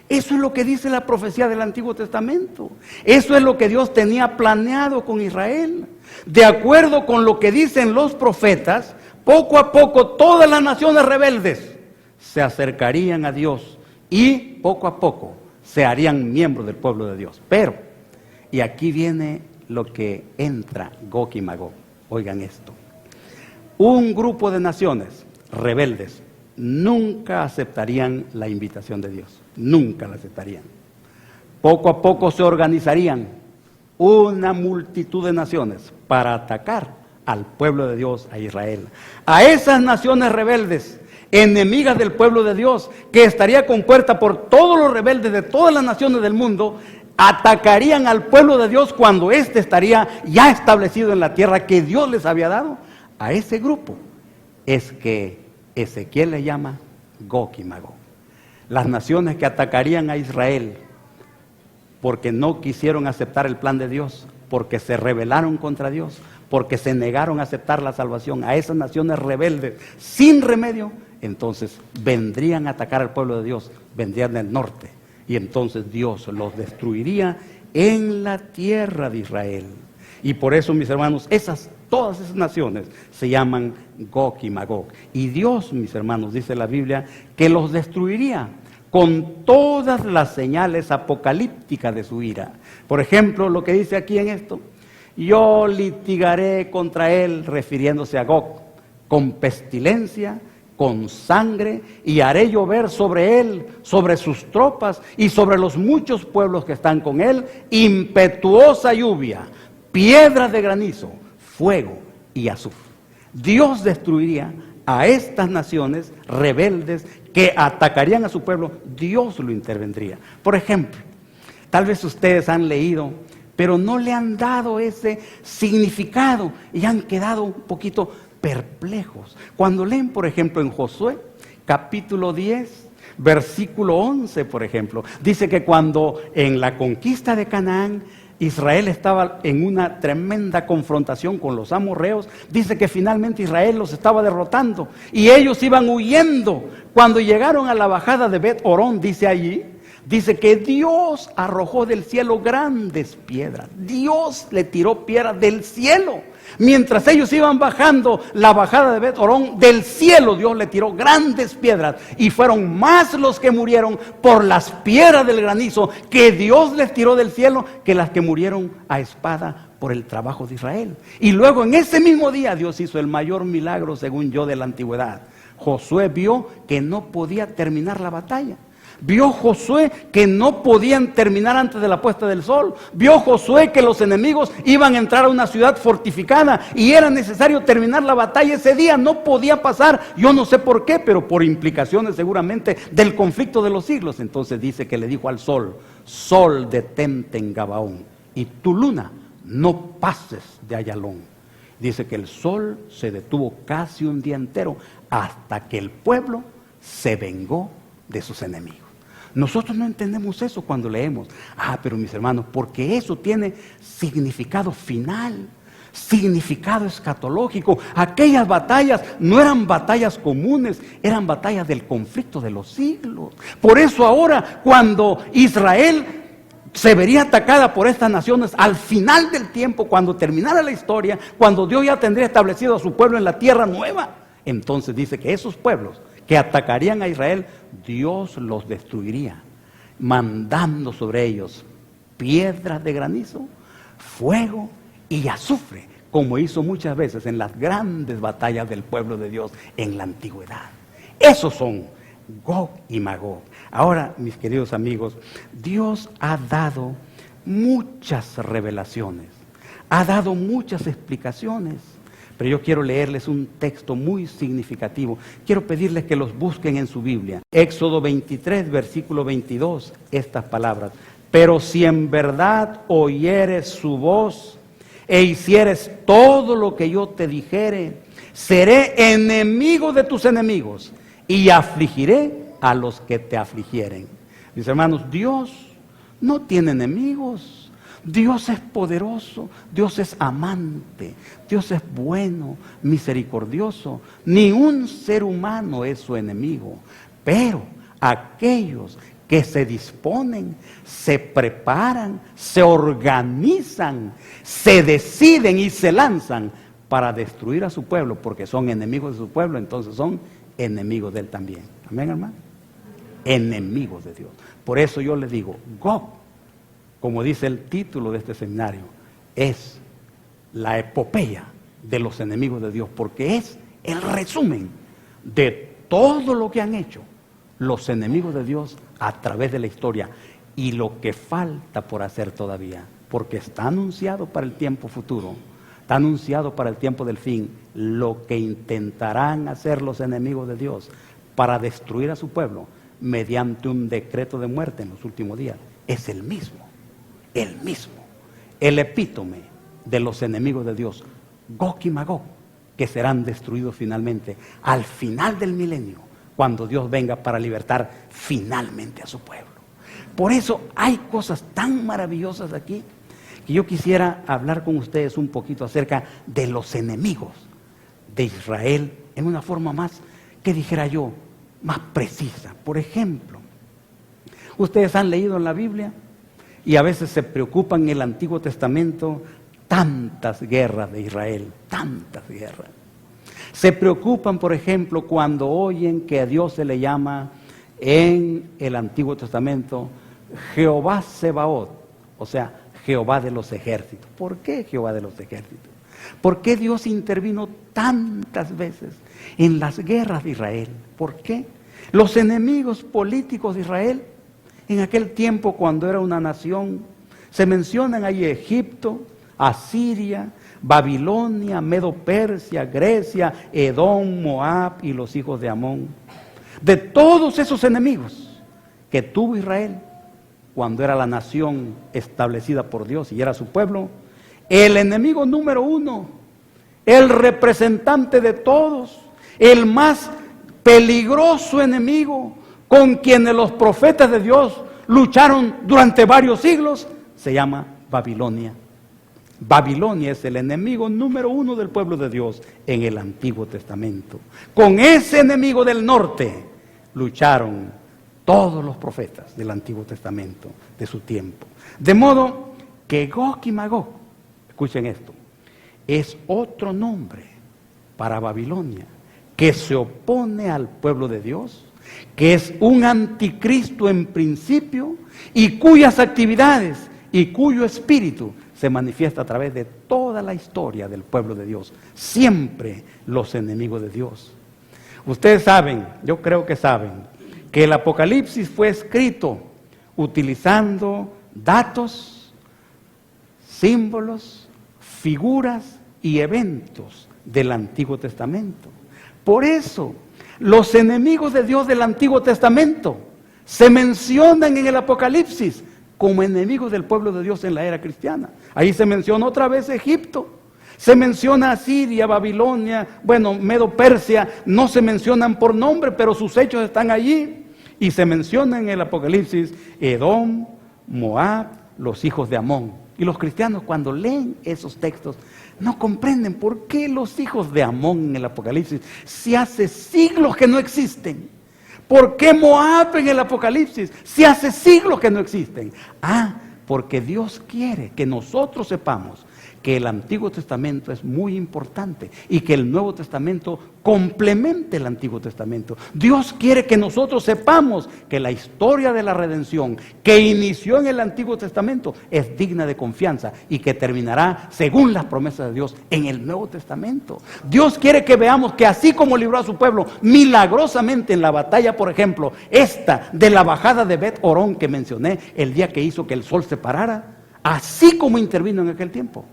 Eso es lo que dice la profecía del Antiguo Testamento. Eso es lo que Dios tenía planeado con Israel. De acuerdo con lo que dicen los profetas, poco a poco todas las naciones rebeldes se acercarían a Dios y poco a poco se harían miembros del pueblo de Dios. Pero, y aquí viene lo que entra Gog y Magog. Oigan esto. Un grupo de naciones rebeldes nunca aceptarían la invitación de Dios. Nunca la aceptarían. Poco a poco se organizarían una multitud de naciones para atacar al pueblo de Dios, a Israel. A esas naciones rebeldes, enemigas del pueblo de Dios, que estaría compuesta por todos los rebeldes de todas las naciones del mundo, atacarían al pueblo de Dios cuando éste estaría ya establecido en la tierra que Dios les había dado. A ese grupo es que Ezequiel le llama Gog y Magog. Las naciones que atacarían a Israel porque no quisieron aceptar el plan de Dios, porque se rebelaron contra Dios, porque se negaron a aceptar la salvación, a esas naciones rebeldes sin remedio, entonces vendrían a atacar al pueblo de Dios, vendrían del norte, y entonces Dios los destruiría en la tierra de Israel. Y por eso, mis hermanos, todas esas naciones se llaman Gog y Magog. Y Dios, mis hermanos, dice la Biblia, que los destruiría con todas las señales apocalípticas de su ira. Por ejemplo, lo que dice aquí en esto: yo litigaré contra él, refiriéndose a Gog, con pestilencia, con sangre, y haré llover sobre él, sobre sus tropas y sobre los muchos pueblos que están con él, impetuosa lluvia, piedras de granizo, fuego y azufre. Dios destruiría a estas naciones rebeldes que atacarían a su pueblo. Dios lo intervendría. Por ejemplo, tal vez ustedes han leído, pero no le han dado ese significado y han quedado un poquito perplejos. Cuando leen, por ejemplo, en Josué, capítulo 10, versículo 11, por ejemplo, dice que cuando en la conquista de Canaán, Israel estaba en una tremenda confrontación con los amorreos, dice que finalmente Israel los estaba derrotando y ellos iban huyendo. Cuando llegaron a la bajada de Bet Orón, dice allí, dice que Dios arrojó del cielo grandes piedras. Dios le tiró piedras del cielo. Mientras ellos iban bajando la bajada de Bet Orón, del cielo Dios le tiró grandes piedras, y fueron más los que murieron por las piedras del granizo que Dios les tiró del cielo que las que murieron a espada por el trabajo de Israel. Y luego en ese mismo día Dios hizo el mayor milagro, según yo, de la antigüedad. Josué vio que no podía terminar la batalla. Vio Josué que no podían terminar antes de la puesta del sol. Vio Josué que los enemigos iban a entrar a una ciudad fortificada y era necesario terminar la batalla ese día. No podía pasar, yo no sé por qué, pero por implicaciones seguramente del conflicto de los siglos. Entonces dice que le dijo al sol: sol, detente en Gabaón, y tu luna, no pases de Ayalón. Dice que el sol se detuvo casi un día entero hasta que el pueblo se vengó de sus enemigos. Nosotros no entendemos eso cuando leemos. Pero mis hermanos, porque eso tiene significado final, significado escatológico. Aquellas batallas no eran batallas comunes, eran batallas del conflicto de los siglos. Por eso ahora, cuando Israel se vería atacada por estas naciones al final del tiempo, cuando terminara la historia, cuando Dios ya tendría establecido a su pueblo en la tierra nueva, entonces dice que esos pueblos que atacarían a Israel, Dios los destruiría, mandando sobre ellos piedras de granizo, fuego y azufre, como hizo muchas veces en las grandes batallas del pueblo de Dios en la antigüedad. Esos son Gog y Magog. Ahora, mis queridos amigos, Dios ha dado muchas revelaciones, ha dado muchas explicaciones. Pero yo quiero leerles un texto muy significativo. Quiero pedirles que los busquen en su Biblia. Éxodo 23, versículo 22, estas palabras: pero si en verdad oyeres su voz e hicieres todo lo que yo te dijere, seré enemigo de tus enemigos y afligiré a los que te afligieren. Mis hermanos, Dios no tiene enemigos. Dios es poderoso, Dios es amante, Dios es bueno, misericordioso. Ni un ser humano es su enemigo, pero aquellos que se disponen, se preparan, se organizan, se deciden y se lanzan para destruir a su pueblo, porque son enemigos de su pueblo, entonces son enemigos de él también. Amén, hermano. Enemigos de Dios. Por eso yo les digo, Gog, como dice el título de este seminario, es la epopeya de los enemigos de Dios, porque es el resumen de todo lo que han hecho los enemigos de Dios a través de la historia y lo que falta por hacer todavía, porque está anunciado para el tiempo futuro, está anunciado para el tiempo del fin, lo que intentarán hacer los enemigos de Dios para destruir a su pueblo mediante un decreto de muerte en los últimos días, es el mismo, el epítome de los enemigos de Dios, Gog y Magog, que serán destruidos finalmente al final del milenio, cuando Dios venga para libertar finalmente a su pueblo. Por eso hay cosas tan maravillosas aquí, que yo quisiera hablar con ustedes un poquito acerca de los enemigos de Israel, en una forma más, que dijera yo, más precisa. Por ejemplo, ustedes han leído en la Biblia y a veces se preocupan en el Antiguo Testamento tantas guerras de Israel, tantas guerras. Se preocupan, por ejemplo, cuando oyen que a Dios se le llama en el Antiguo Testamento Jehová Sebaot, o sea, Jehová de los ejércitos. ¿Por qué Jehová de los ejércitos? ¿Por qué Dios intervino tantas veces en las guerras de Israel? ¿Por qué? Los enemigos políticos de Israel, en aquel tiempo cuando era una nación, se mencionan ahí Egipto, Asiria, Babilonia, Medo-Persia, Grecia, Edom, Moab y los hijos de Amón. De todos esos enemigos que tuvo Israel cuando era la nación establecida por Dios y era su pueblo, el enemigo número uno, el representante de todos, el más peligroso enemigo con quienes los profetas de Dios lucharon durante varios siglos, se llama Babilonia. Babilonia es el enemigo número uno del pueblo de Dios en el Antiguo Testamento. Con ese enemigo del norte lucharon todos los profetas del Antiguo Testamento de su tiempo. De modo que Gog y Magog, escuchen esto, es otro nombre para Babilonia, que se opone al pueblo de Dios, que es un anticristo en principio y cuyas actividades y cuyo espíritu se manifiesta a través de toda la historia del pueblo de Dios. Siempre los enemigos de Dios. Ustedes saben, yo creo que saben, que el Apocalipsis fue escrito utilizando datos, símbolos, figuras y eventos del Antiguo Testamento. Por eso, los enemigos de Dios del Antiguo Testamento se mencionan en el Apocalipsis como enemigos del pueblo de Dios en la era cristiana. Ahí se menciona otra vez Egipto, se menciona Asiria, Babilonia, bueno, Medo-Persia, no se mencionan por nombre, pero sus hechos están allí. Y se menciona en el Apocalipsis Edom, Moab, los hijos de Amón. Y los cristianos cuando leen esos textos no comprenden por qué los hijos de Amón en el Apocalipsis si hace siglos que no existen. ¿Por qué Moab en el Apocalipsis si hace siglos que no existen? Porque Dios quiere que nosotros sepamos que el Antiguo Testamento es muy importante y que el Nuevo Testamento complemente el Antiguo Testamento. Dios quiere que nosotros sepamos que la historia de la redención que inició en el Antiguo Testamento es digna de confianza y que terminará según las promesas de Dios en el Nuevo Testamento. Dios quiere que veamos que así como libró a su pueblo milagrosamente en la batalla, por ejemplo, esta de la bajada de Bet Orón que mencioné el día que hizo que el sol se parara, así como intervino en aquel tiempo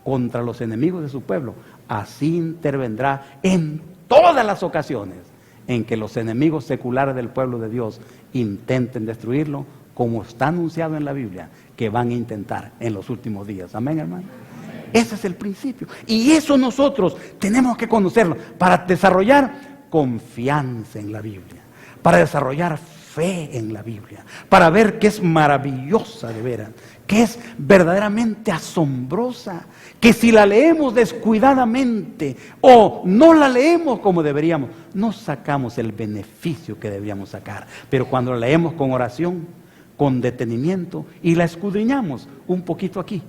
contra los enemigos de su pueblo, así intervendrá en todas las ocasiones en que los enemigos seculares del pueblo de Dios intenten destruirlo, como está anunciado en la Biblia, que van a intentar en los últimos días. Amén, hermano. Ese es el principio. Y eso nosotros tenemos que conocerlo para desarrollar confianza en la Biblia, para desarrollar fe en la Biblia, para ver que es maravillosa de veras, que es verdaderamente asombrosa, que si la leemos descuidadamente o no la leemos como deberíamos, no sacamos el beneficio que deberíamos sacar. Pero cuando la leemos con oración, con detenimiento y la escudriñamos un poquito aquí,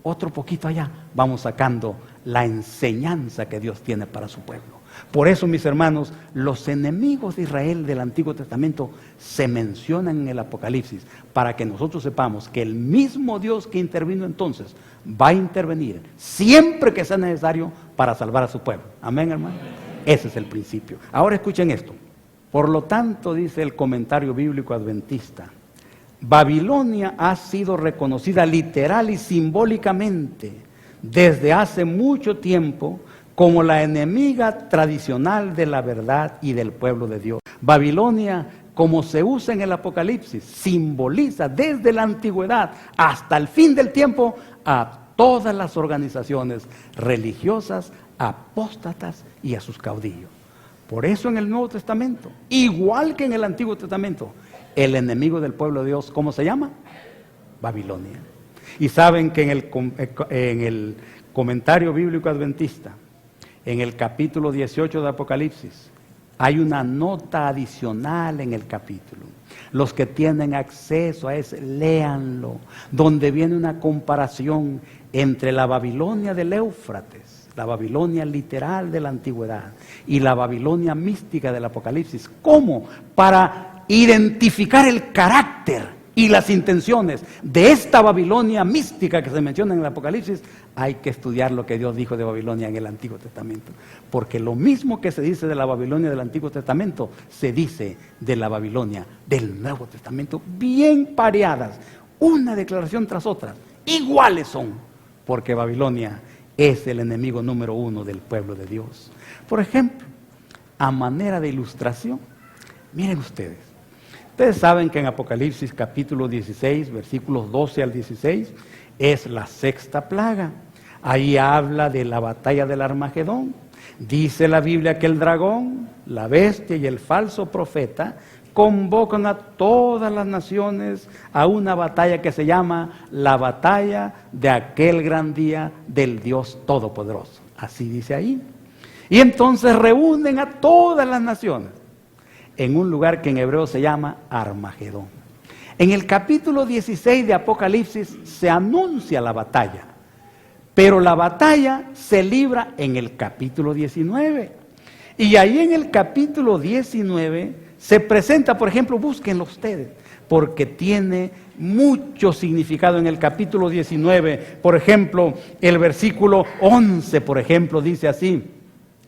otro poquito allá, vamos sacando la enseñanza que Dios tiene para su pueblo. Por eso, mis hermanos, los enemigos de Israel del Antiguo Testamento se mencionan en el Apocalipsis para que nosotros sepamos que el mismo Dios que intervino entonces va a intervenir siempre que sea necesario para salvar a su pueblo. Amén, hermano. Ese es el principio. Ahora escuchen esto. Por lo tanto, dice el comentario bíblico adventista, Babilonia ha sido reconocida literal y simbólicamente desde hace mucho tiempo como la enemiga tradicional de la verdad y del pueblo de Dios. Babilonia, como se usa en el Apocalipsis, simboliza desde la antigüedad hasta el fin del tiempo a todas las organizaciones religiosas, apóstatas y a sus caudillos. Por eso en el Nuevo Testamento, igual que en el Antiguo Testamento, el enemigo del pueblo de Dios, ¿cómo se llama? Babilonia. Y saben que en el comentario bíblico adventista, en el capítulo 18 de Apocalipsis, hay una nota adicional en el capítulo. Los que tienen acceso a ese, léanlo, donde viene una comparación entre la Babilonia del Éufrates, la Babilonia literal de la antigüedad, y la Babilonia mística del Apocalipsis. ¿Cómo? Para identificar el carácter y las intenciones de esta Babilonia mística que se menciona en el Apocalipsis, hay que estudiar lo que Dios dijo de Babilonia en el Antiguo Testamento. Porque lo mismo que se dice de la Babilonia del Antiguo Testamento, se dice de la Babilonia del Nuevo Testamento, bien pareadas, una declaración tras otra, iguales son, porque Babilonia es el enemigo número uno del pueblo de Dios. Por ejemplo, a manera de ilustración, miren ustedes saben que en Apocalipsis capítulo 16, versículos 12 al 16, es la sexta plaga. Ahí habla de la batalla del Armagedón. Dice la Biblia que el dragón, la bestia y el falso profeta convocan a todas las naciones a una batalla que se llama la batalla de aquel gran día del Dios Todopoderoso. Así dice ahí. Y entonces reúnen a todas las naciones en un lugar que en hebreo se llama Armagedón. En el capítulo 16 de Apocalipsis se anuncia la batalla, pero la batalla se libra en el capítulo 19. Y ahí en el capítulo 19 se presenta, por ejemplo, búsquenlo ustedes, porque tiene mucho significado en el capítulo 19. Por ejemplo, el versículo 11, por ejemplo, dice así: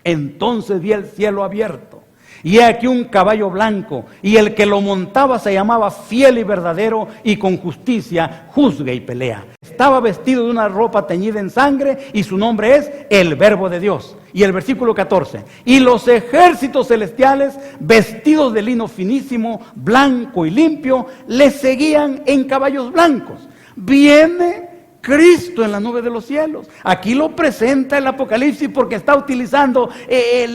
entonces vi el cielo abierto, y he aquí un caballo blanco, y el que lo montaba se llamaba Fiel y Verdadero, y con justicia juzga y pelea. Estaba vestido de una ropa teñida en sangre, y su nombre es el Verbo de Dios. Y el versículo 14, y los ejércitos celestiales, vestidos de lino finísimo, blanco y limpio, le seguían en caballos blancos. Viene Cristo en la nube de los cielos. Aquí lo presenta el Apocalipsis porque está utilizando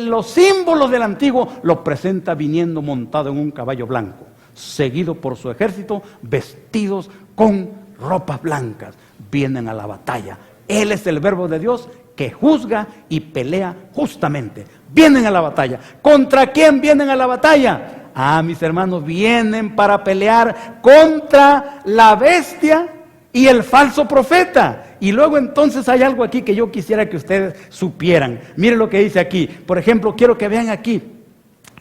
los símbolos del antiguo, lo presenta viniendo montado en un caballo blanco, seguido por su ejército, vestidos con ropas blancas. Vienen a la batalla. Él es el Verbo de Dios que juzga y pelea justamente. Vienen a la batalla. ¿Contra quién vienen a la batalla? Ah, mis hermanos, vienen para pelear contra la bestia y el falso profeta. Y luego entonces hay algo aquí que yo quisiera que ustedes supieran. Miren lo que dice aquí. Por ejemplo, quiero que vean aquí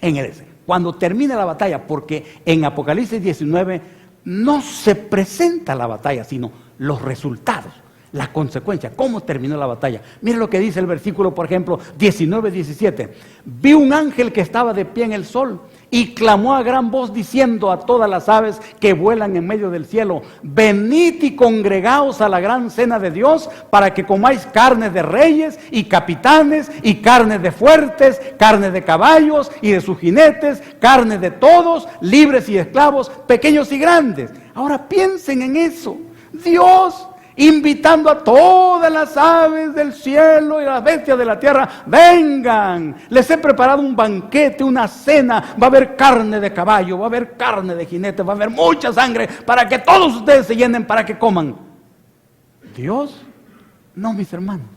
en cuando termina la batalla, porque en Apocalipsis 19 no se presenta la batalla, sino los resultados, la consecuencia, cómo terminó la batalla. Miren lo que dice el versículo, por ejemplo, 19-17. Vi un ángel que estaba de pie en el sol y clamó a gran voz diciendo a todas las aves que vuelan en medio del cielo: venid y congregaos a la gran cena de Dios, para que comáis carne de reyes y capitanes, y carne de fuertes, carne de caballos y de sus jinetes, carne de todos, libres y esclavos, pequeños y grandes. Ahora piensen en eso. Dios invitando a todas las aves del cielo y las bestias de la tierra, vengan, les he preparado un banquete, una cena, va a haber carne de caballo, va a haber carne de jinete, va a haber mucha sangre, para que todos ustedes se llenen, para que coman. Dios, no, mis hermanos,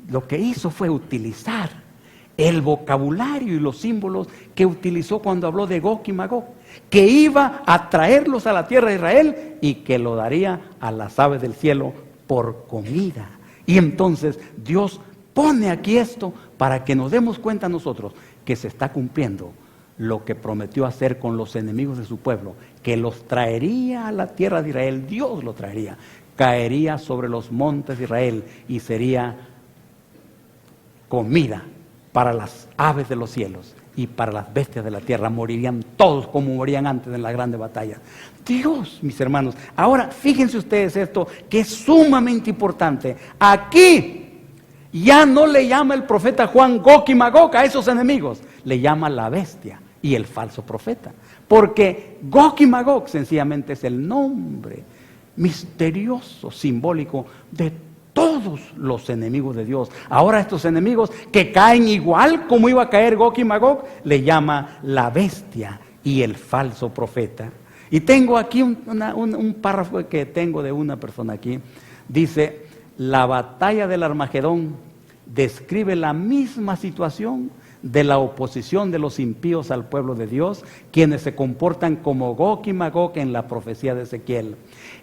lo que hizo fue utilizar el vocabulario y los símbolos que utilizó cuando habló de Gog y Magog, que iba a traerlos a la tierra de Israel y que lo daría a las aves del cielo por comida. Y entonces Dios pone aquí esto para que nos demos cuenta nosotros que se está cumpliendo lo que prometió hacer con los enemigos de su pueblo, que los traería a la tierra de Israel. Dios lo traería, caería sobre los montes de Israel y sería comida para las aves de los cielos y para las bestias de la tierra. Morirían todos como morían antes en la grande batalla. Dios, mis hermanos, ahora fíjense ustedes esto que es sumamente importante. Aquí ya no le llama el profeta Juan Gog y Magog a esos enemigos, le llama la bestia y el falso profeta, porque Gog y Magog sencillamente es el nombre misterioso, simbólico de todos los enemigos de Dios. Ahora estos enemigos que caen igual como iba a caer Gog y Magog, le llama la bestia y el falso profeta. Y tengo aquí un párrafo que tengo de una persona aquí. Dice, la batalla del Armagedón describe la misma situación de la oposición de los impíos al pueblo de Dios, quienes se comportan como Gog y Magog en la profecía de Ezequiel.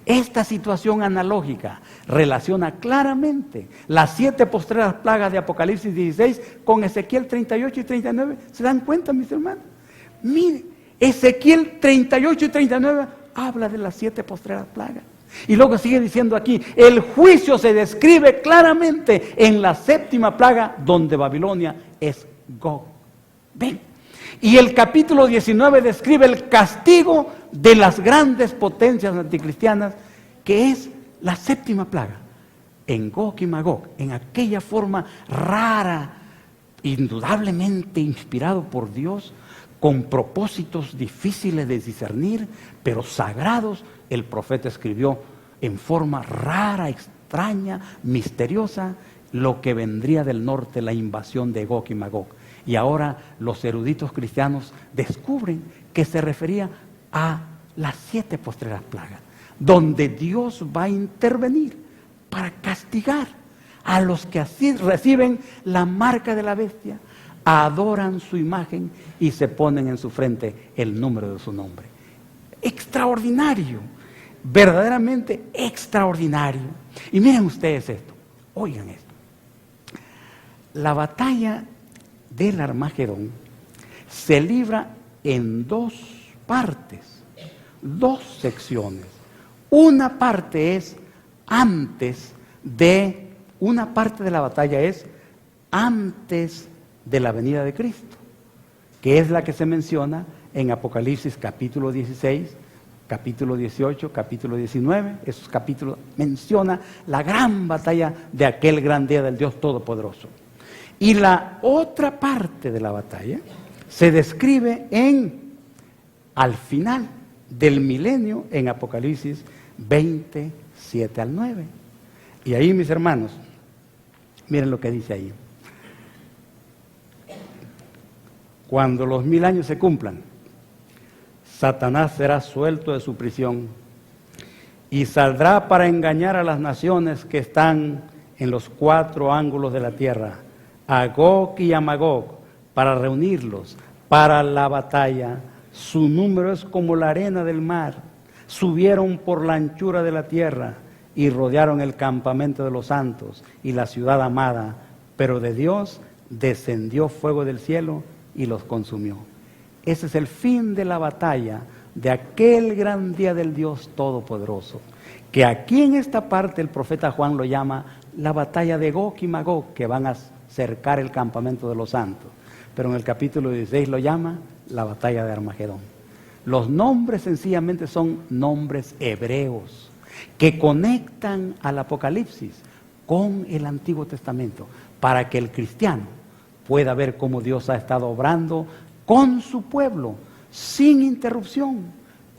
Esta situación analógica relaciona claramente las 7 postreras plagas de Apocalipsis 16 con Ezequiel 38 y 39. ¿Se dan cuenta, mis hermanos? Mire, Ezequiel 38 y 39 habla de las 7 postreras plagas. Y luego sigue diciendo aquí, el juicio se describe claramente en la 7ª plaga, donde Babilonia es Gog. Ven. Y el capítulo 19 describe el castigo de las grandes potencias anticristianas, que es la 7ª plaga, en Gog y Magog, en aquella forma rara, indudablemente inspirado por Dios, con propósitos difíciles de discernir, pero sagrados. El profeta escribió en forma rara, extraña, misteriosa, lo que vendría del norte, la invasión de Gog y Magog. Y ahora los eruditos cristianos descubren que se refería a las 7 postreras plagas, donde Dios va a intervenir para castigar a los que así reciben la marca de la bestia, adoran su imagen y se ponen en su frente el número de su nombre. Extraordinario, verdaderamente extraordinario. Y miren ustedes esto, oigan esto. La batalla del Armagedón se libra en 2 partes, 2 secciones. Una parte es antes de, una parte de la batalla es antes de la venida de Cristo, que es la que se menciona en Apocalipsis capítulo 16, capítulo 18, capítulo 19. Esos capítulos mencionan la gran batalla de aquel gran día del Dios Todopoderoso. Y la otra parte de la batalla se describe al final del milenio, en Apocalipsis 27 al 9. Y ahí, mis hermanos, miren lo que dice ahí. Cuando los 1000 años se cumplan, Satanás será suelto de su prisión y saldrá para engañar a las naciones que están en los 4 ángulos de la tierra, a Gog y a Magog, para reunirlos para la batalla. Su número es como la arena del mar. Subieron por la anchura de la tierra y rodearon el campamento de los santos y la ciudad amada, pero de Dios descendió fuego del cielo y los consumió. Ese es el fin de la batalla de aquel gran día del Dios Todopoderoso, que aquí en esta parte el profeta Juan lo llama la batalla de Gog y Magog, que van a cercar el campamento de los santos, pero en el capítulo 16 lo llama la batalla de Armagedón. Los nombres sencillamente son nombres hebreos que conectan al Apocalipsis con el Antiguo Testamento, para que el cristiano pueda ver cómo Dios ha estado obrando con su pueblo sin interrupción.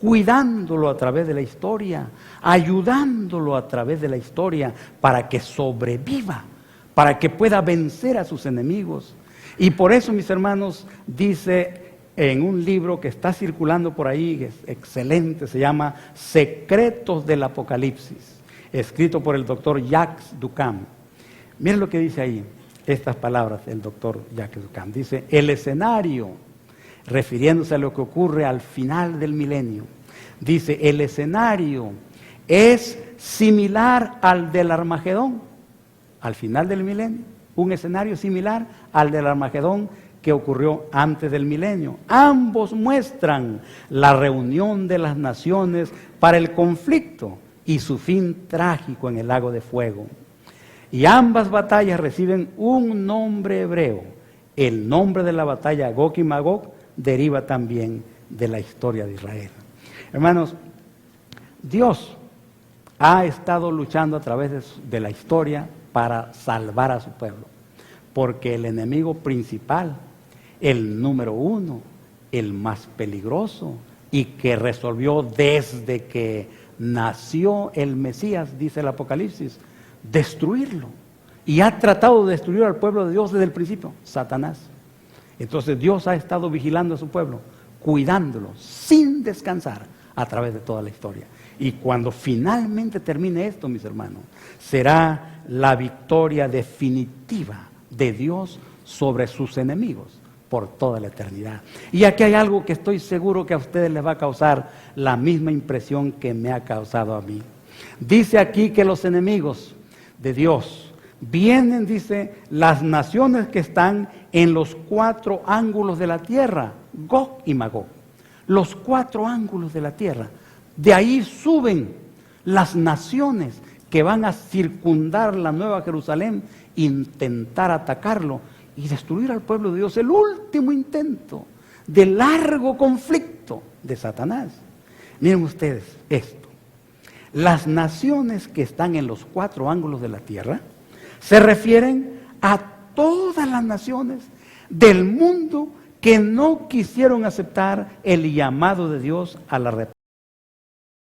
cuidándolo a través de la historia, ayudándolo a través de la historia para que sobreviva, para que pueda vencer a sus enemigos. Y por eso, mis hermanos, dice en un libro que está circulando por ahí, que es excelente, se llama Secretos del Apocalipsis, escrito por el doctor Jacques Ducamp. Miren lo que dice ahí, estas palabras del doctor Jacques Ducamp. Dice, el escenario, refiriéndose a lo que ocurre al final del milenio, dice, el escenario es similar al del Armagedón, al final del milenio, un escenario similar al del Armagedón que ocurrió antes del milenio. Ambos muestran la reunión de las naciones para el conflicto y su fin trágico en el lago de fuego. Y ambas batallas reciben un nombre hebreo. El nombre de la batalla Gog y Magog deriva también de la historia de Israel. Hermanos, Dios ha estado luchando a través de la historia para salvar a su pueblo, porque el enemigo principal, el número uno, el más peligroso y que resolvió desde que nació el Mesías, dice el Apocalipsis, destruirlo. Y ha tratado de destruir al pueblo de Dios desde el principio, Satanás. Entonces Dios ha estado vigilando a su pueblo, cuidándolo sin descansar a través de toda la historia. Y cuando finalmente termine esto, mis hermanos, será la victoria definitiva de Dios sobre sus enemigos por toda la eternidad. Y aquí hay algo que estoy seguro que a ustedes les va a causar la misma impresión que me ha causado a mí. Dice aquí que los enemigos de Dios vienen, dice, las naciones que están en los 4 ángulos de la tierra, Gog y Magog, los 4 ángulos de la tierra. De ahí suben las naciones que van a circundar la Nueva Jerusalén, intentar atacarlo y destruir al pueblo de Dios, el último intento de largo conflicto de Satanás. Miren ustedes esto. Las naciones que están en los 4 ángulos de la tierra se refieren a todas las naciones del mundo que no quisieron aceptar el llamado de Dios al arrepentimiento.